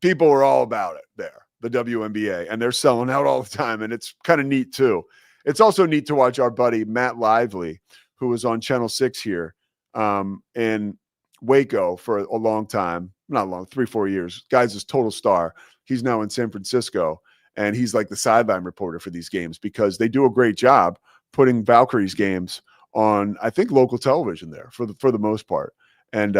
people are all about it there, the WNBA, and they're selling out all the time. And it's kind of neat too. It's also neat to watch our buddy Matt Lively, who was on Channel 6 here in Waco for a long time. Not long, 3-4 years. Guy's a total star. He's now in San Francisco, and he's like the sideline reporter for these games because they do a great job putting Valkyries games on, I think, local television there for the most part. And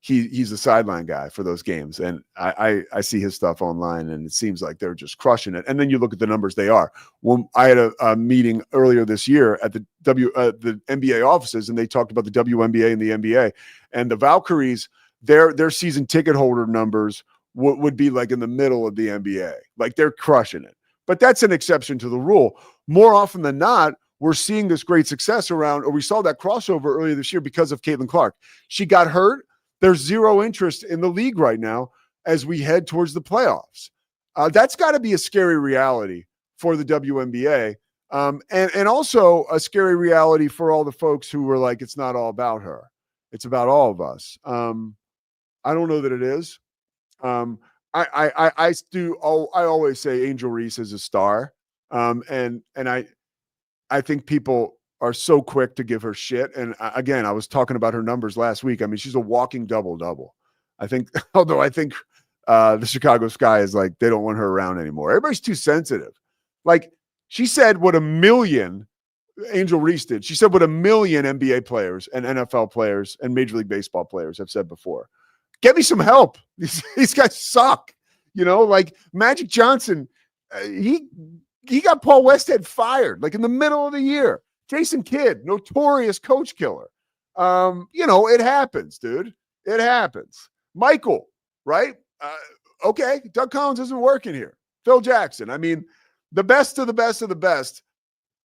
he's the sideline guy for those games. And I see his stuff online, and it seems like they're just crushing it. And then you look at the numbers they are. When I had a meeting earlier this year at the NBA offices, and they talked about the WNBA and the NBA, and the Valkyries, their season ticket holder numbers would be like in the middle of the NBA. Like they're crushing it. But that's an exception to the rule. More often than not, we're seeing this great success around, or we saw that crossover earlier this year because of Caitlin Clark. She got hurt. There's zero interest in the league right now as we head towards the playoffs. That's got to be a scary reality for the WNBA, and also a scary reality for all the folks who were like, it's not all about her. It's about all of us. I don't know that it is. I always say Angel Reese is a star. And I think people are so quick to give her shit. And again, I was talking about her numbers last week. I mean, she's a walking double-double. I think, although I think the Chicago Sky is like, they don't want her around anymore. Everybody's too sensitive. Like she said what Angel Reese did. She said what 1 million NBA players and NFL players and Major League Baseball players have said before. Get me some help. These guys suck. You know, like Magic Johnson, he got Paul Westhead fired like in the middle of the year. Jason Kidd, notorious coach killer. You know, it happens, dude. It happens. Michael, right? Okay, Doug Collins isn't working here. Phil Jackson. I mean, the best of the best of the best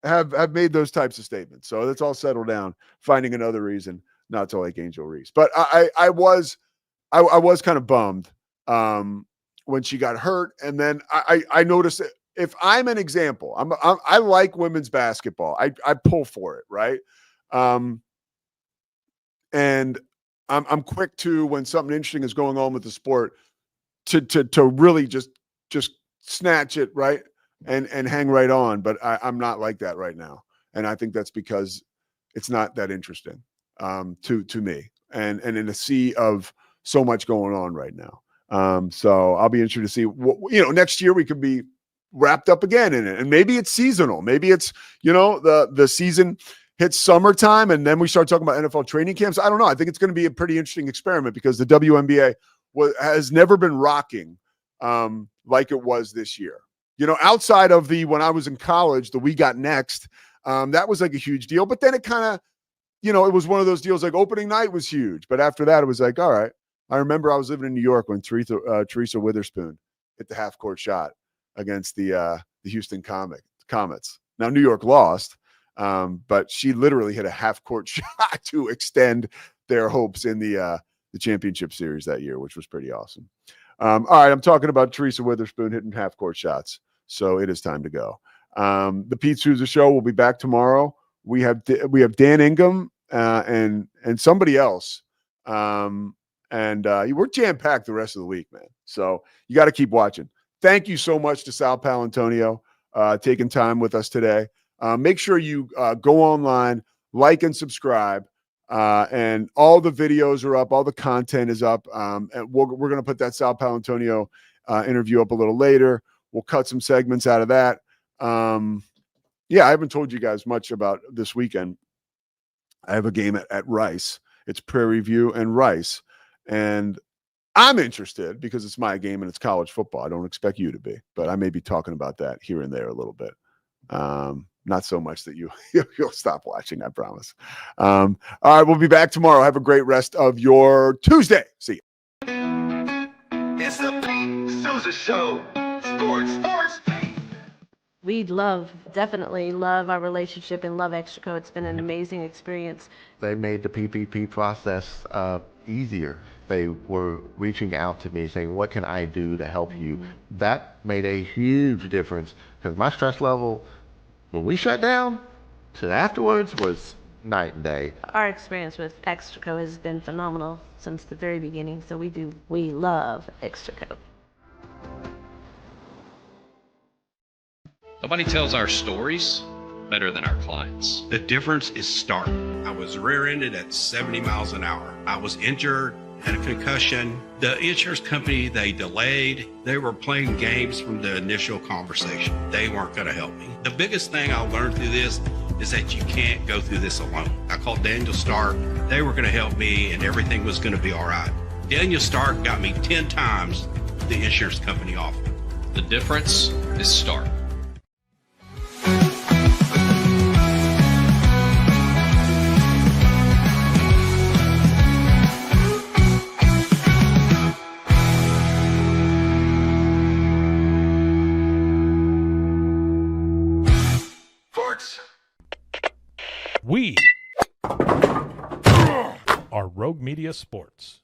have made those types of statements. So let's all settle down, finding another reason not to like Angel Reese. But I was kind of bummed when she got hurt, and then I noticed that if I'm an example, I like women's basketball. I pull for it, right? And I'm quick to, when something interesting is going on with the sport, to really just snatch it, right, and hang right on. But I'm not like that right now, and I think that's because it's not that interesting to me, and in a sea of so much going on right now. So I'll be interested to see. Next year we could be wrapped up again in it, and maybe it's seasonal. Maybe it's the season hits summertime, and then we start talking about NFL training camps. I don't know. I think it's going to be a pretty interesting experiment because the WNBA has never been rocking like it was this year. Outside of when I was in college, the We Got Next, that was like a huge deal. But then it kind of, it was one of those deals. Like opening night was huge, but after that, it was like, all right. I remember I was living in New York when Teresa Witherspoon hit the half-court shot against the Houston Comets. Now, New York lost, but she literally hit a half-court shot to extend their hopes in the championship series that year, which was pretty awesome. All right, I'm talking about Teresa Witherspoon hitting half-court shots, so it is time to go. The Pete Sousa Show will be back tomorrow. We have Dan Ingham and somebody else. And we're jam-packed the rest of the week, man. So you got to keep watching. Thank you so much to Sal Paolantonio taking time with us today. Make sure you go online, like and subscribe. And all the videos are up. All the content is up. And we're going to put that Sal Paolantonio interview up a little later. We'll cut some segments out of that. yeah, I haven't told you guys much about this weekend. I have a game at Rice. It's Prairie View and Rice. And I'm interested because it's my game and it's college football. I don't expect you to be, but I may be talking about that here and there a little bit. Not so much that you'll stop watching, I promise. All right, we'll be back tomorrow. Have a great rest of your Tuesday. See you. It's the Sousa Show. Sports. We definitely love our relationship and love ExtraCode. It's been an amazing experience. They made the PPP process easier. They were reaching out to me saying, what can I do to help you? That made a huge difference because my stress level, when we shut down, to afterwards was night and day. Our experience with ExtraCode has been phenomenal since the very beginning, so we love ExtraCode. Nobody tells our stories better than our clients. The difference is stark. I was rear-ended at 70 miles an hour. I was injured, had a concussion. The insurance company, they delayed. They were playing games from the initial conversation. They weren't going to help me. The biggest thing I learned through this is that you can't go through this alone. I called Daniel Stark. They were going to help me and everything was going to be all right. Daniel Stark got me 10 times the insurance company offered. The difference is stark. We are Rogue Media Sports.